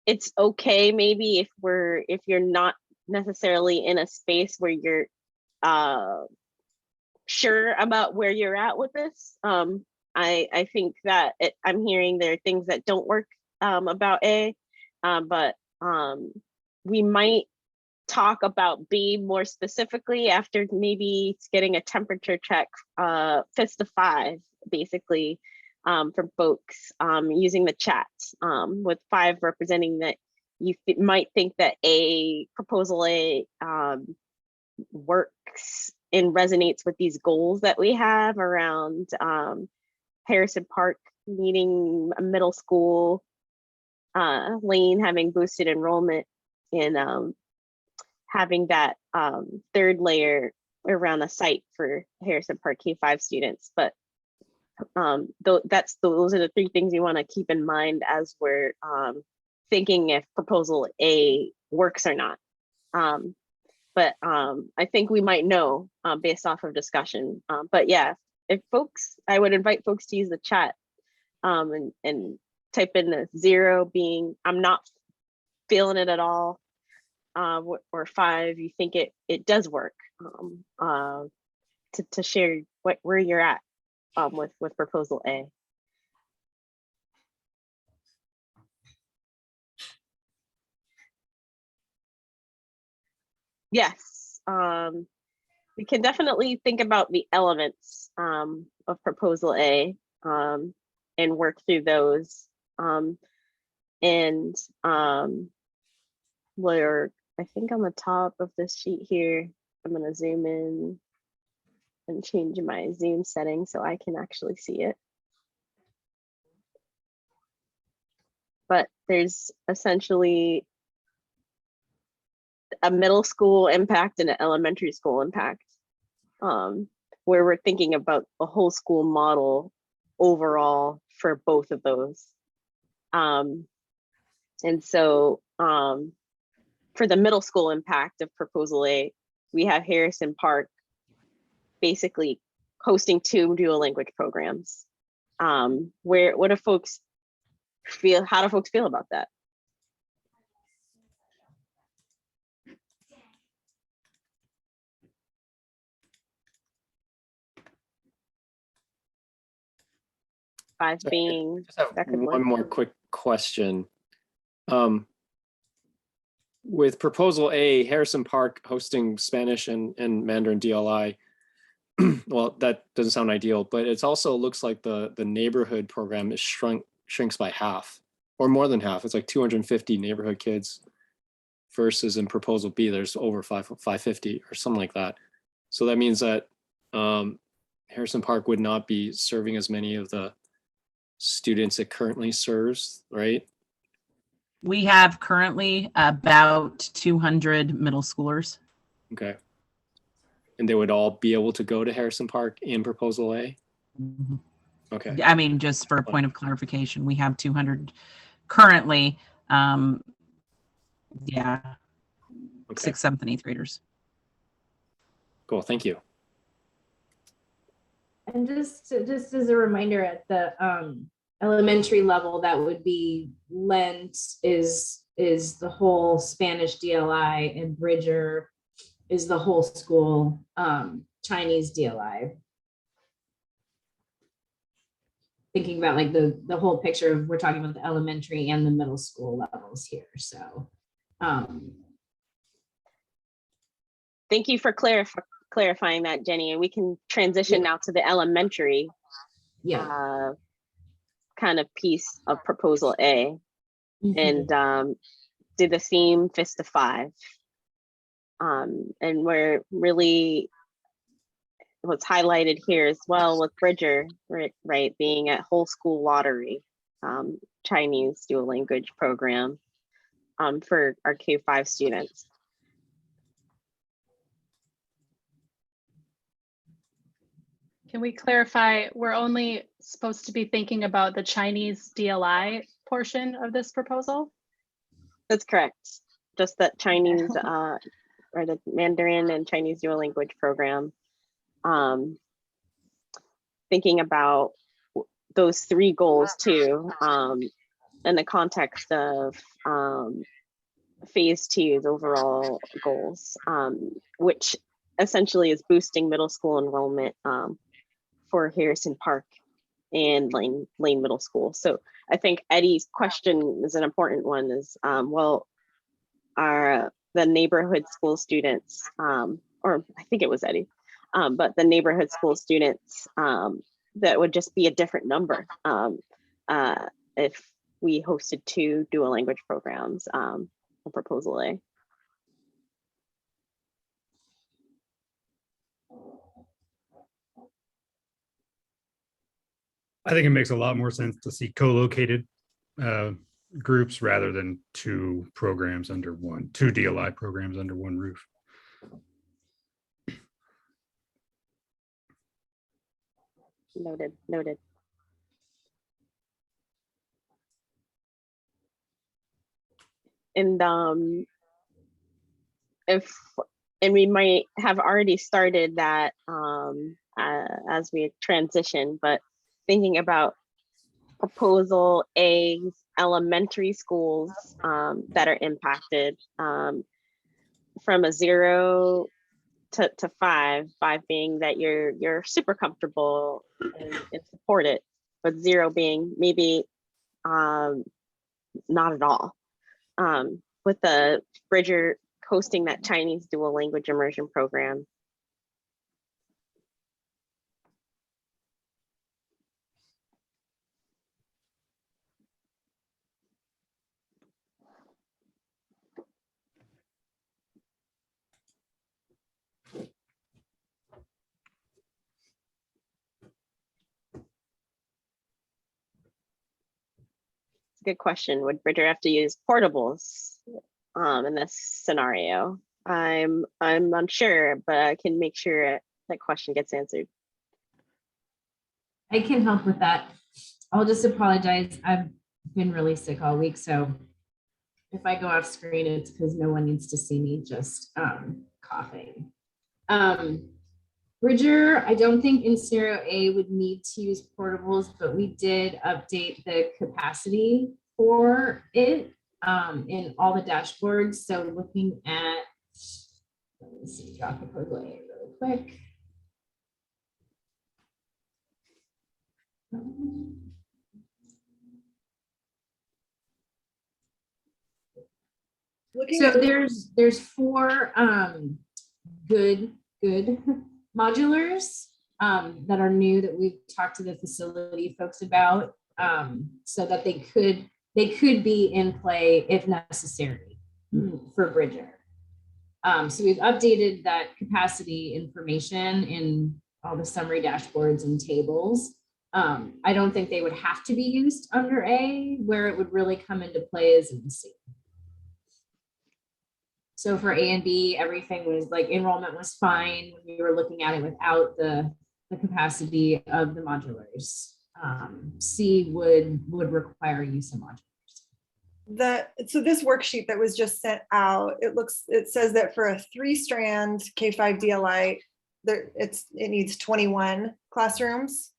it's okay maybe if you're not necessarily in a space where you're sure about where you're at with this. I think that I'm hearing there are things that don't work about A, but we might talk about B more specifically after maybe getting a temperature check, fist of 5, basically, from folks using the chat, with 5 representing that you might think that proposal A works and resonates with these goals that we have around Harrison Park needing a middle school, Lane having boosted enrollment, and having that 3rd layer around a site for Harrison Park K-5 students. But those are the 3 things you want to keep in mind as we're thinking if proposal A works or not. But I think we might know based off of discussion. But yeah, I would invite folks to use the chat and type in the 0 being I'm not feeling it at all, or 5 you think it does work, to share where you're at with proposal A. Yes, we can definitely think about the elements of proposal A, and work through those. And where I think on the top of this sheet here, I'm going to zoom in and change my zoom setting so I can actually see it. But there's essentially a middle school impact and an elementary school impact, where we're thinking about a whole school model overall for both of those. And so for the middle school impact of proposal A, we have Harrison Park basically hosting 2 dual language programs. What do folks feel? How do folks feel about that? Five Sorry, being just have second one more quick question. With proposal A, Harrison Park hosting Spanish and Mandarin DLI, well, that doesn't sound ideal, but it also looks like the neighborhood program is shrinks by half or more than half. It's like 250 neighborhood kids versus in proposal B, there's over 550 or something like that. So that means that Harrison Park would not be serving as many of the students it currently serves, right? We have currently about 200 middle schoolers. Okay. And they would all be able to go to Harrison Park in proposal A? Mhm. Okay. I mean, just for a point of clarification, we have 200 currently. Yeah, Okay. 6th, 7th, and 8th graders. Cool. Thank you. And just as a reminder, at the elementary level, that would be Lent is the whole Spanish DLI, and Bridger is the whole school Chinese DLI. Thinking about like the whole picture of, we're talking about the elementary and the middle school levels here. So thank you for clarifying that, Jenny. And we can transition now to the elementary kind of piece of proposal A, and do the same fist of 5. And we're really, what's highlighted here as well with Bridger, right, being at whole school lottery, Chinese dual language program for our K-5 students. Can we clarify, we're only supposed to be thinking about the Chinese DLI portion of this proposal? That's correct. Just that Chinese, or the Mandarin and Chinese dual language program. Thinking about those 3 goals too, in the context of phase 2's overall goals, which essentially is boosting middle school enrollment for Harrison Park and Lane Middle School. So I think Eddie's question is an important one, is well, are the neighborhood school students, or I think it was Eddie, but the neighborhood school students, that would just be a different number if we hosted 2 dual language programs, proposal A. I think it makes a lot more sense to see co-located groups rather than 2 programs under one, 2 DLI programs under one roof. Noted. And we might have already started that as we transition, but thinking about proposal A's elementary schools that are impacted from a 0 to 5 being that you're super comfortable and support it, but 0 being maybe not at all. With the Bridger hosting that Chinese dual language immersion program. Good question. Would Bridger have to use portables in this scenario? I'm unsure, but I can make sure that question gets answered. I can help with that. I'll just apologize. I've been really sick all week, so if I go off screen, it's because no one needs to see me just coughing. Bridger, I don't think in scenario A would need to use portables, but we did update the capacity for it in all the dashboards. So looking at, let me see, drop a proposal A really quick. So there's 4 good modulars that are new that we've talked to the facility folks about, so that they could be in play if necessary for Bridger. So we've updated that capacity information in all the summary dashboards and tables. I don't think they would have to be used under A. Where it would really come into play is in C. So for A and B, everything was like enrollment was fine when we were looking at it without the capacity of the modulars. C would require use of modulars. So this worksheet that was just sent out, it says that for a 3-strand K5 DLI, it needs 21 classrooms,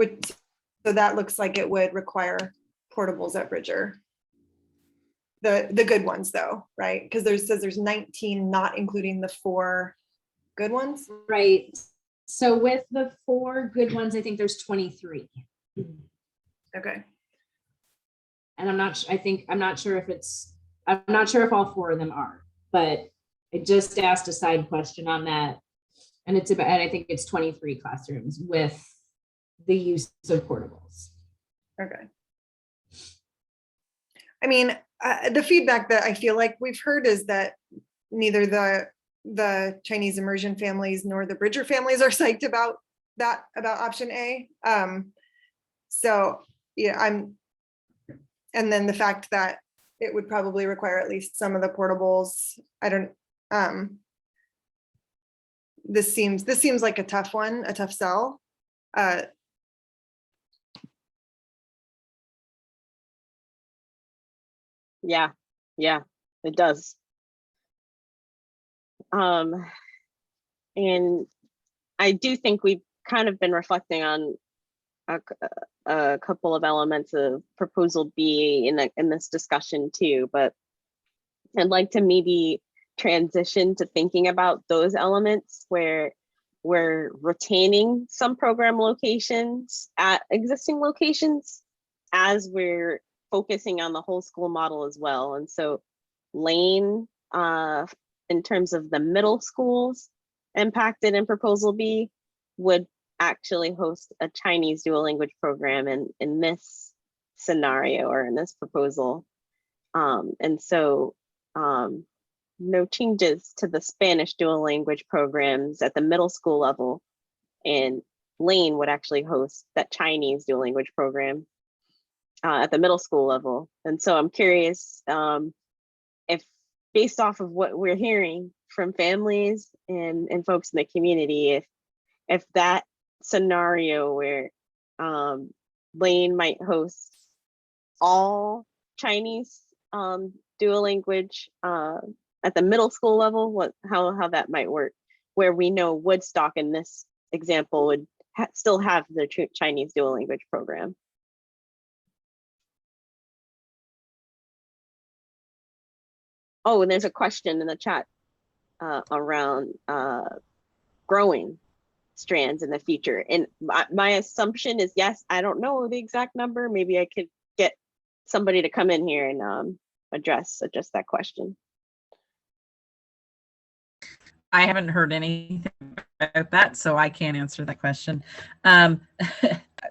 so that looks like it would require portables at Bridger. The good ones though, right? Because there's 19, not including the 4 good ones. Right. So with the 4 good ones, I think there's 23. Okay. And I'm not sure if all 4 of them are, but I just asked a side question on that. And I think it's 23 classrooms with the use of portables. Okay. I mean, the feedback that I feel like we've heard is that neither the Chinese immersion families nor the Bridger families are psyched about option A. So yeah, and then the fact that it would probably require at least some of the portables. This seems like a tough one, a tough sell. Yeah, it does. And I do think we've kind of been reflecting on a couple of elements of proposal B in this discussion too, but I'd like to maybe transition to thinking about those elements where we're retaining some program locations at existing locations as we're focusing on the whole school model as well. And so Lane, in terms of the middle schools impacted in proposal B, would actually host a Chinese dual language program in this scenario or in this proposal. And so no changes to the Spanish dual language programs at the middle school level, and Lane would actually host that Chinese dual language program at the middle school level. And so I'm curious if, based off of what we're hearing from families and folks in the community, if that scenario where Lane might host all Chinese dual language at the middle school level, how that might work, where we know Woodstock in this example would still have the Chinese dual language program. Oh, and there's a question in the chat around growing strands in the future. And my assumption is yes, I don't know the exact number. Maybe I could get somebody to come in here and address that question. I haven't heard anything about that, so I can't answer that question.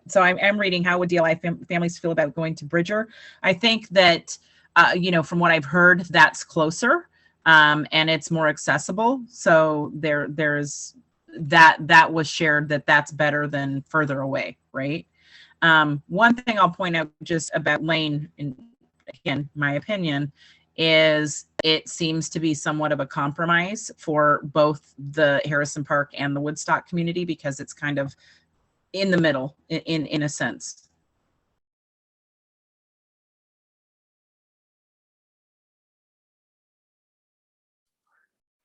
So I'm reading, how would DLI families feel about going to Bridger? I think that, from what I've heard, that's closer and it's more accessible. So there's that was shared that's better than further away, right? One thing I'll point out just about Lane, in, again, my opinion, is it seems to be somewhat of a compromise for both the Harrison Park and the Woodstock community, because it's kind of in the middle in a sense.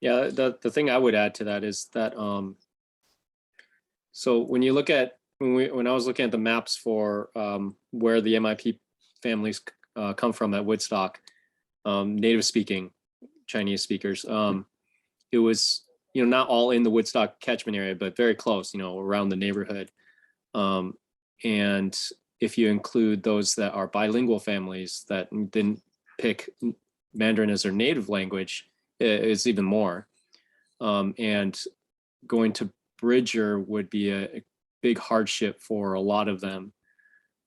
Yeah, the thing I would add to that is that so when you look at when I was looking at the maps for where the MIP families come from at Woodstock, native speaking Chinese speakers, it was not all in the Woodstock catchment area, but very close, around the neighborhood. And if you include those that are bilingual families that didn't pick Mandarin as their native language, it's even more. And going to Bridger would be a big hardship for a lot of them.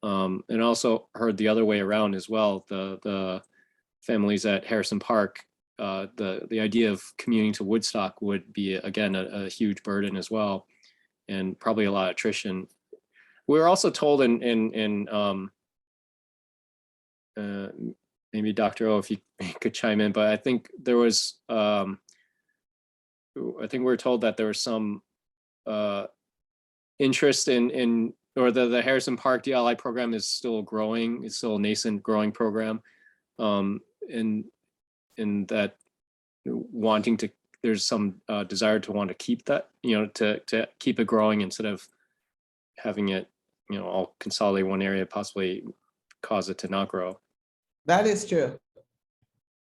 And also heard the other way around as well. The families at Harrison Park, the idea of commuting to Woodstock would be, again, a huge burden as well, and probably a lot of attrition. We were also told in maybe Dr. O, if you could chime in, but I think there was, I think we were told that there was some interest in or the Harrison Park DLI program is still growing. It's still a nascent growing program. In that wanting to, there's some desire to want to keep that, to keep it growing instead of having it, all consolidate one area, possibly cause it to not grow. That is true.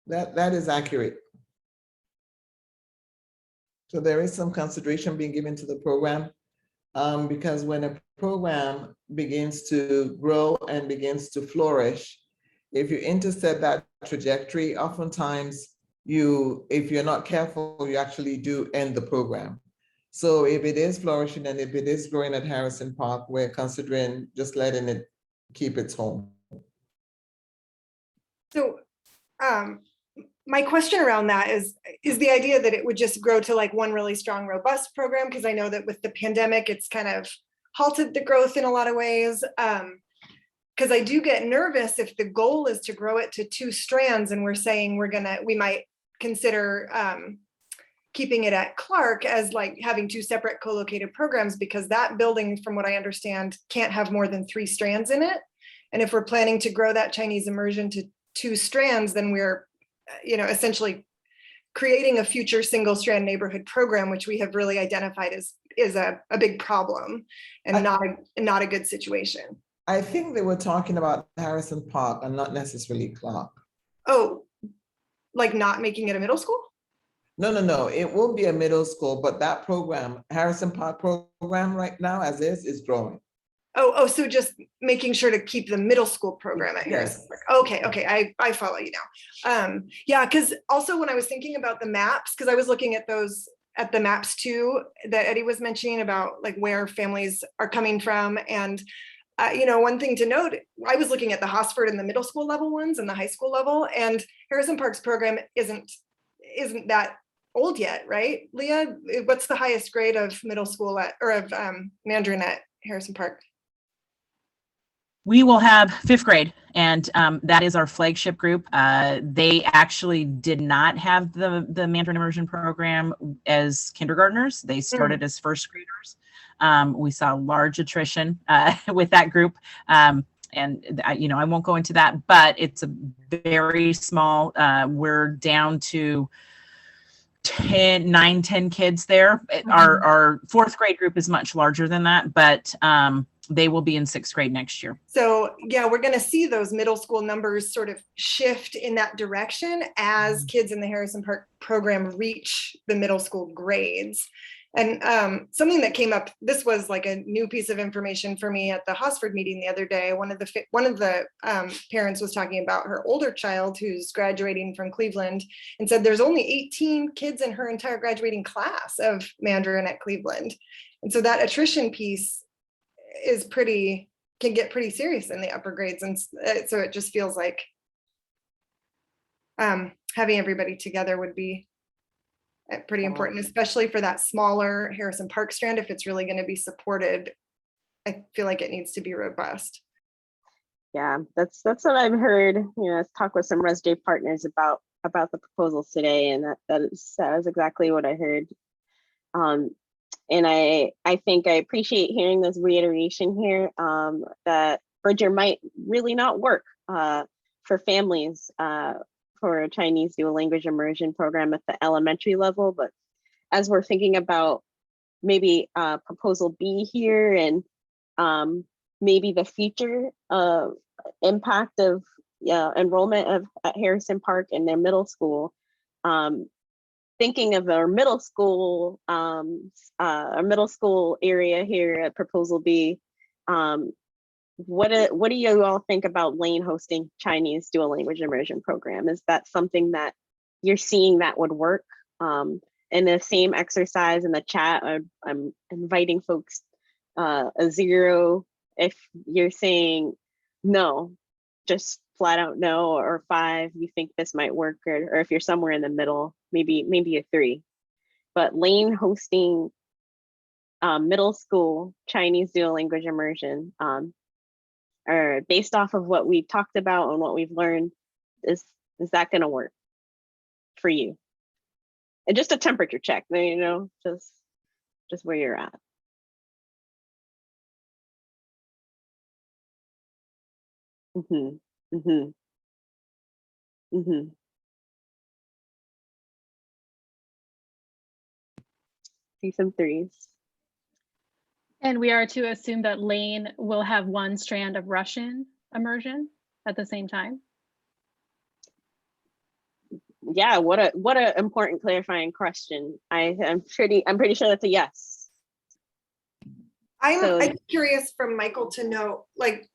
That is accurate. So there is some consideration being given to the program, because when a program begins to grow and begins to flourish, if you intercept that trajectory, oftentimes if you're not careful, you actually do end the program. So if it is flourishing and if it is growing at Harrison Park, we're considering just letting it keep its home. So my question around that is the idea that it would just grow to like one really strong, robust program? Because I know that with the pandemic, it's kind of halted the growth in a lot of ways. Because I do get nervous if the goal is to grow it to 2 strands and we're saying we might consider keeping it at Clark as like having 2 separate co-located programs, because that building, from what I understand, can't have more than 3 strands in it. And if we're planning to grow that Chinese immersion to 2 strands, then we're, essentially creating a future single strand neighborhood program, which we have really identified is a big problem and not a good situation. I think they were talking about Harrison Park and not necessarily Clark. Oh, like not making it a middle school? No. It will be a middle school, but that program, Harrison Park program right now as is growing. Oh, so just making sure to keep the middle school program at Harrison Yes. Park. Okay, I follow you now. Yeah, because also when I was thinking about the maps, because I was looking at those at the maps too that Eddie was mentioning about like where families are coming from, and one thing to note, I was looking at the Hosford and the middle school level ones and the high school level, and Harrison Park's program isn't that old yet, right? Leah, what's the highest grade of middle school of Mandarin at Harrison Park? We will have fifth grade, and that is our flagship group. They actually did not have the Mandarin immersion program as kindergartners. They started as first graders. We saw large attrition with that group. And I won't go into that, but it's a very small, we're down to 10 kids there. Our fourth grade group is much larger than that, but they will be in sixth grade next year. So yeah, we're going to see those middle school numbers sort of shift in that direction as kids in the Harrison Park program reach the middle school grades. And something that came up, this was like a new piece of information for me at the Hosford meeting the other day. One of the parents was talking about her older child who's graduating from Cleveland and said there's only 18 kids in her entire graduating class of Mandarin at Cleveland. And so that attrition piece can get pretty serious in the upper grades. And so it just feels like having everybody together would be pretty important, especially for that smaller Harrison Park strand. If it's really going to be supported, I feel like it needs to be robust. Yeah, that's what I've heard. I've talked with some ResJ partners about the proposals today, and that is exactly what I heard. And I think I appreciate hearing this reiteration here that Bridger might really not work for families for a Chinese dual language immersion program at the elementary level. But as we're thinking about maybe proposal B here and maybe the future impact of enrollment at Harrison Park in their middle school, thinking of our middle school area here at proposal B, what do you all think about Lane hosting Chinese dual language immersion program? Is that something that you're seeing that would work? In the same exercise in the chat, I'm inviting folks a 0 if you're saying no, just flat out no, or 5 you think this might work, or if you're somewhere in the middle, maybe a 3. But Lane hosting middle school Chinese dual language immersion, or based off of what we've talked about and what we've learned, is that going to work for you? And just a temperature check, just where you're at. See some 3s. And we are to assume that Lane will have one strand of Russian immersion at the same time. Yeah, what a important clarifying question. I'm pretty sure that's a yes. I'm curious from Michael to know, like,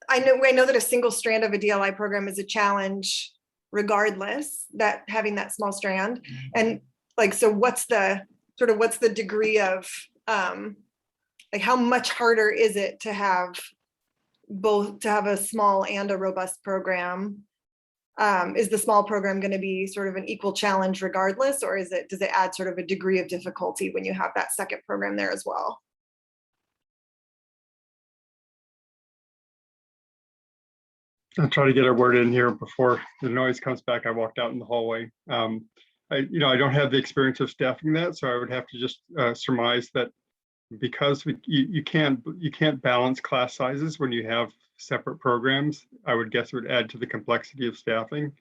I know that a single strand of a DLI program is a challenge regardless, that having that small strand. And like, so what's the degree of like how much harder is it to have a small and a robust program? Is the small program going to be sort of an equal challenge regardless, or does it add sort of a degree of difficulty when you have that second program there as well? I'll try to get a word in here before the noise comes back. I walked out in the hallway. I don't have the experience of staffing that, so I would have to just surmise that because you can't balance class sizes when you have separate programs. I would guess it would add to the complexity of staffing.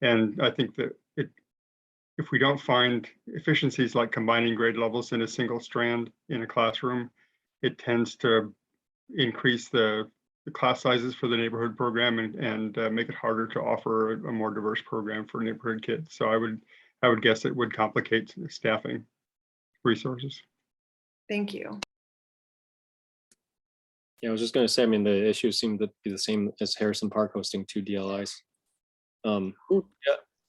And I think that if we don't find efficiencies like combining grade levels in a single strand in a classroom, it tends to increase the the class sizes for the neighborhood program and make it harder to offer a more diverse program for neighborhood kids. So I would guess it would complicate staffing resources. Thank you. Yeah, I was just going to say, I mean, the issues seem to be the same as Harrison Park hosting 2 DLIs. Yeah,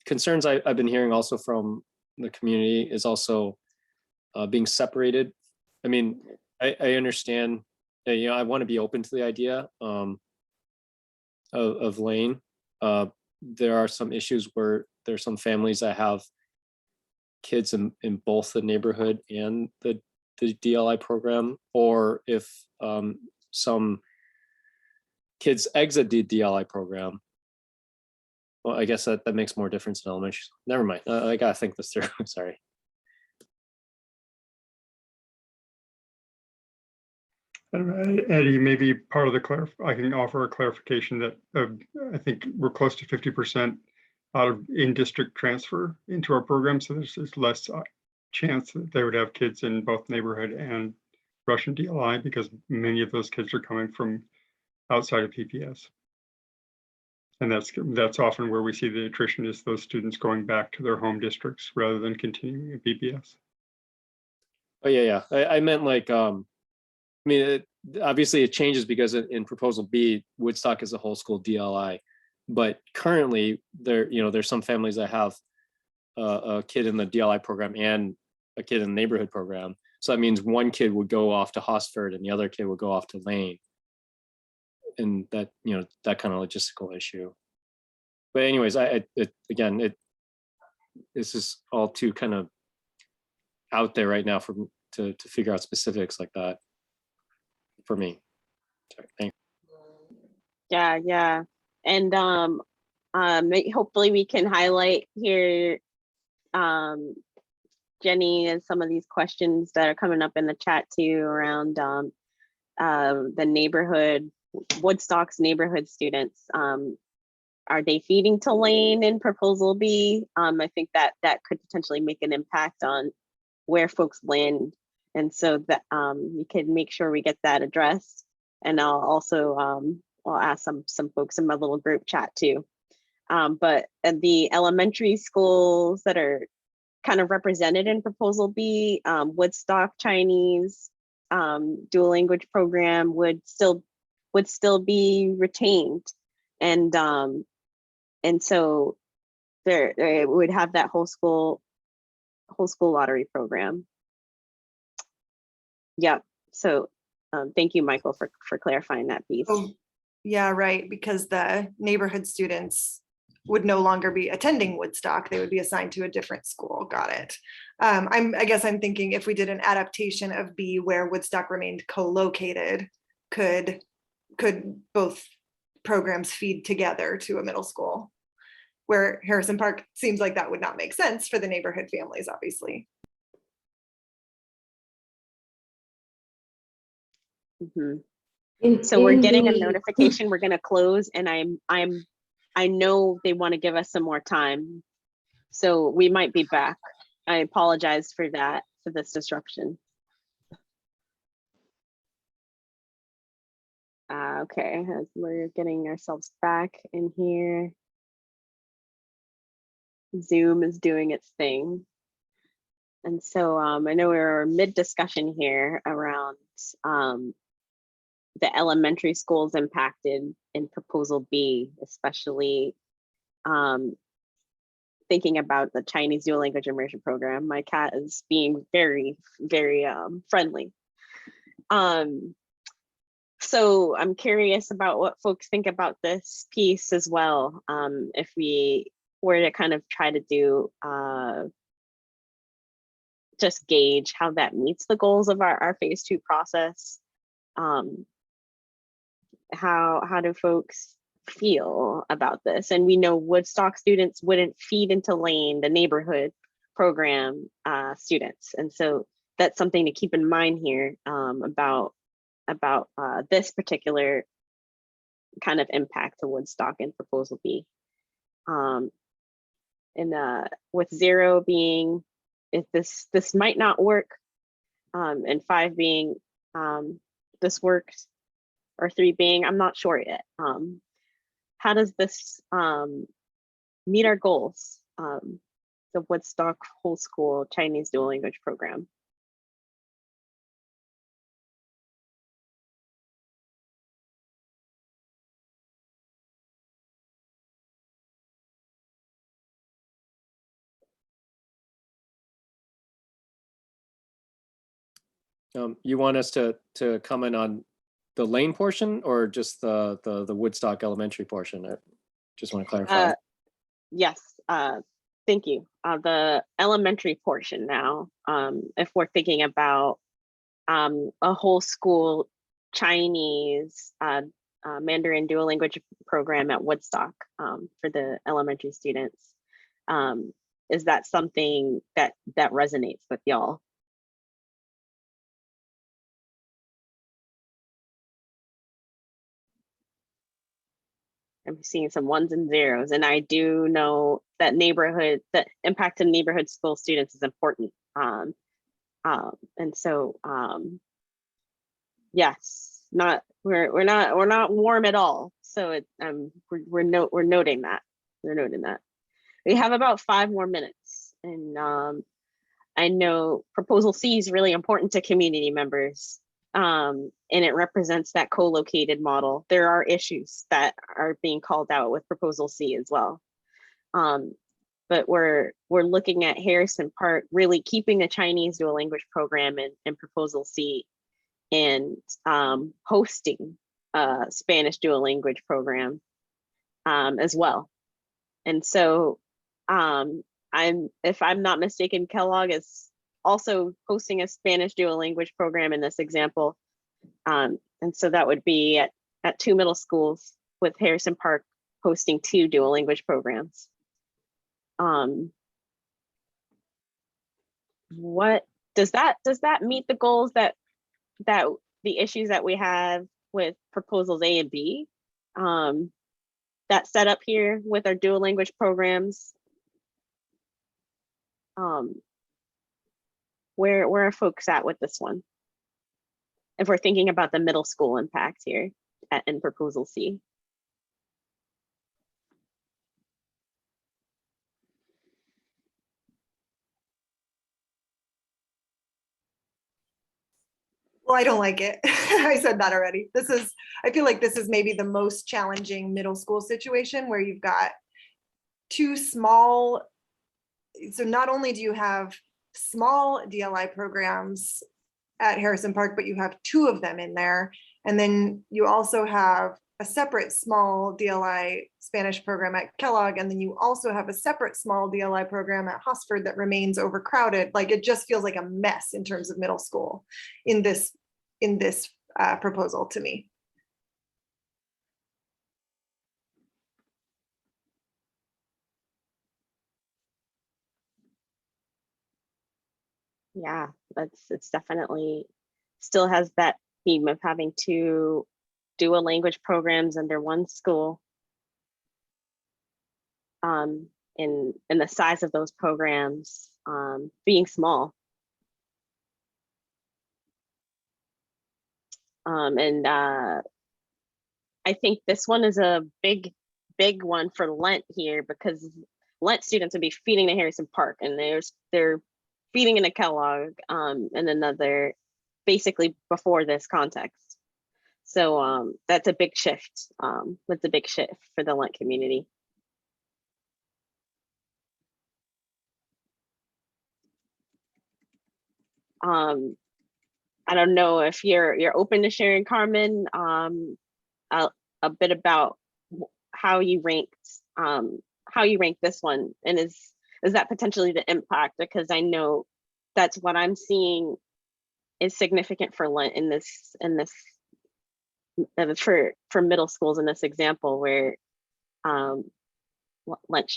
concerns I've been hearing also from the community is also being separated. I mean, I understand that, you know, I want to be open to the idea of Lane. There are some issues where there's some families that have kids in both the neighborhood and the DLI program, or if some kids exit the DLI program. Well, I guess that makes more difference in elementary. Never mind. I gotta think this through. Sorry. Eddie, maybe part of the I can offer a clarification that I think we're close to 50% out of in-district transfer into our program. So there's less chance that they would have kids in both neighborhood and Russian DLI because many of those kids are coming from outside of PPS. And that's often where we see the attrition is those students going back to their home districts rather than continuing in PPS. Oh yeah. I meant like, I mean, obviously it changes because in proposal B, Woodstock is a whole school DLI, but currently there's some families that have a kid in the DLI program and a kid in the neighborhood program. So that means one kid would go off to Hosford and the other kid would go off to Lane. And that, that kind of logistical issue. But anyways, this is all too kind of out there right now to figure out specifics like that for me. Sorry, thanks. Yeah. And hopefully we can highlight here, Jenny, and some of these questions that are coming up in the chat too around the neighborhood, Woodstock's neighborhood students. Are they feeding to Lane in proposal B? I think that could potentially make an impact on where folks land. And so that you can make sure we get that addressed. And I'll also, I'll ask some folks in my little group chat too. But the elementary schools that are kind of represented in proposal B, Woodstock Chinese dual language program would still be retained. And so they would have that whole school lottery program. Yep. So thank you, Michael, for clarifying that piece. Oh, yeah, right. Because the neighborhood students would no longer be attending Woodstock. They would be assigned to a different school. Got it. I guess I'm thinking if we did an adaptation of B where Woodstock remained co-located, could both programs feed together to a middle school? Where Harrison Park seems like that would not make sense for the neighborhood families, obviously. Mm-hmm. So we're getting a notification we're going to close, and I know they want to give us some more time, so we might be back. I apologize for that, for this disruption. Okay, as we're getting ourselves back in here. Zoom is doing its thing. And so I know we're mid-discussion here around the elementary schools impacted in proposal B, especially thinking about the Chinese dual language immersion program. My cat is being very, very friendly. So I'm curious about what folks think about this piece as well. If we were to kind of try to do just gauge how that meets the goals of our phase 2 process. How do folks feel about this? And we know Woodstock students wouldn't feed into Lane, the neighborhood program students. And so that's something to keep in mind here about this particular kind of impact to Woodstock in proposal B. And with 0 being, if this might not work, and 5 being this works, or 3Bing, I'm not sure yet. How does this meet our goals? The Woodstock Whole School Chinese Dual Language Program. You want us to comment on the Lane portion or just the Woodstock Elementary portion? I just want to clarify. Yes, thank you. The elementary portion now, if we're thinking about a whole school Chinese Mandarin dual language program at Woodstock for the elementary students, is that something that resonates with y'all? I'm seeing some ones and zeros, and I do know that the impact of neighborhood school students is important. And so, yes, we're not warm at all. So we're noting that. We're noting that. We have about 5 more minutes, and I know proposal C is really important to community members. And it represents that co-located model. There are issues that are being called out with proposal C as well. But we're looking at Harrison Park really keeping a Chinese dual language program in proposal C, and hosting a Spanish dual language program as well. And so if I'm not mistaken, Kellogg is also hosting a Spanish dual language program in this example. And so that would be at 2 middle schools, with Harrison Park hosting 2 dual language programs. What does that meet the goals that the issues that we have with proposals A and B that set up here with our dual language programs? Where are folks at with this one? If we're thinking about the middle school impact here in proposal C. Well, I don't like it. I said that already. I feel like this is maybe the most challenging middle school situation, where you've got 2 small. So not only do you have small DLI programs at Harrison Park, but you have 2 of them in there. And then you also have a separate small DLI Spanish program at Kellogg. And then you also have a separate small DLI program at Hosford that remains overcrowded. Like, it just feels like a mess in terms of middle school in this proposal to me. Yeah, it's definitely still has that theme of having 2 dual language programs under one school. In the size of those programs being small. And I think this one is a big one for Lent here, because Lent students would be feeding to Harrison Park, and they're feeding in a Kellogg and another basically before this context. So that's a big shift. That's a big shift for the Lent community. I don't know if you're open to sharing, Carmen, a bit about how you ranked this one, and is that potentially the impact? Because I know that's what I'm seeing is significant for Lent in this for middle schools in this example, where Lent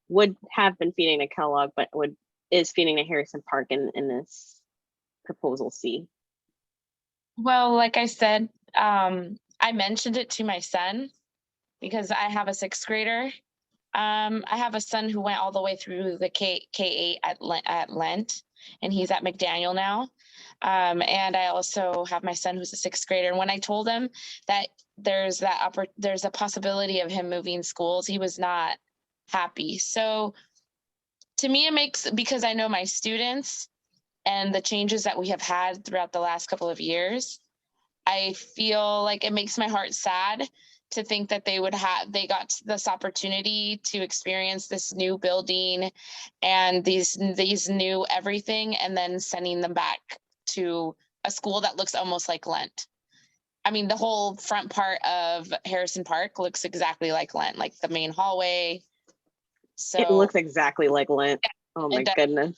would have been feeding to Kellogg, but is feeding to Harrison Park in this proposal C. Well, like I said, I mentioned it to my son because I have a 6th grader. I have a son who went all the way through the K8 at Lent. and he's at McDaniel now. And I also have my son who's a 6th grader. And when I told him that there's a possibility of him moving schools, he was not happy. So to me, it makes, because I know my students and the changes that we have had throughout the last couple of years, I feel like it makes my heart sad to think that they got this opportunity to experience this new building and these new everything, and then sending them back to a school that looks almost like Lent. I mean, the whole front part of Harrison Park looks exactly like Lent, like the main hallway. So It looks exactly like Lent. Oh my does. goodness.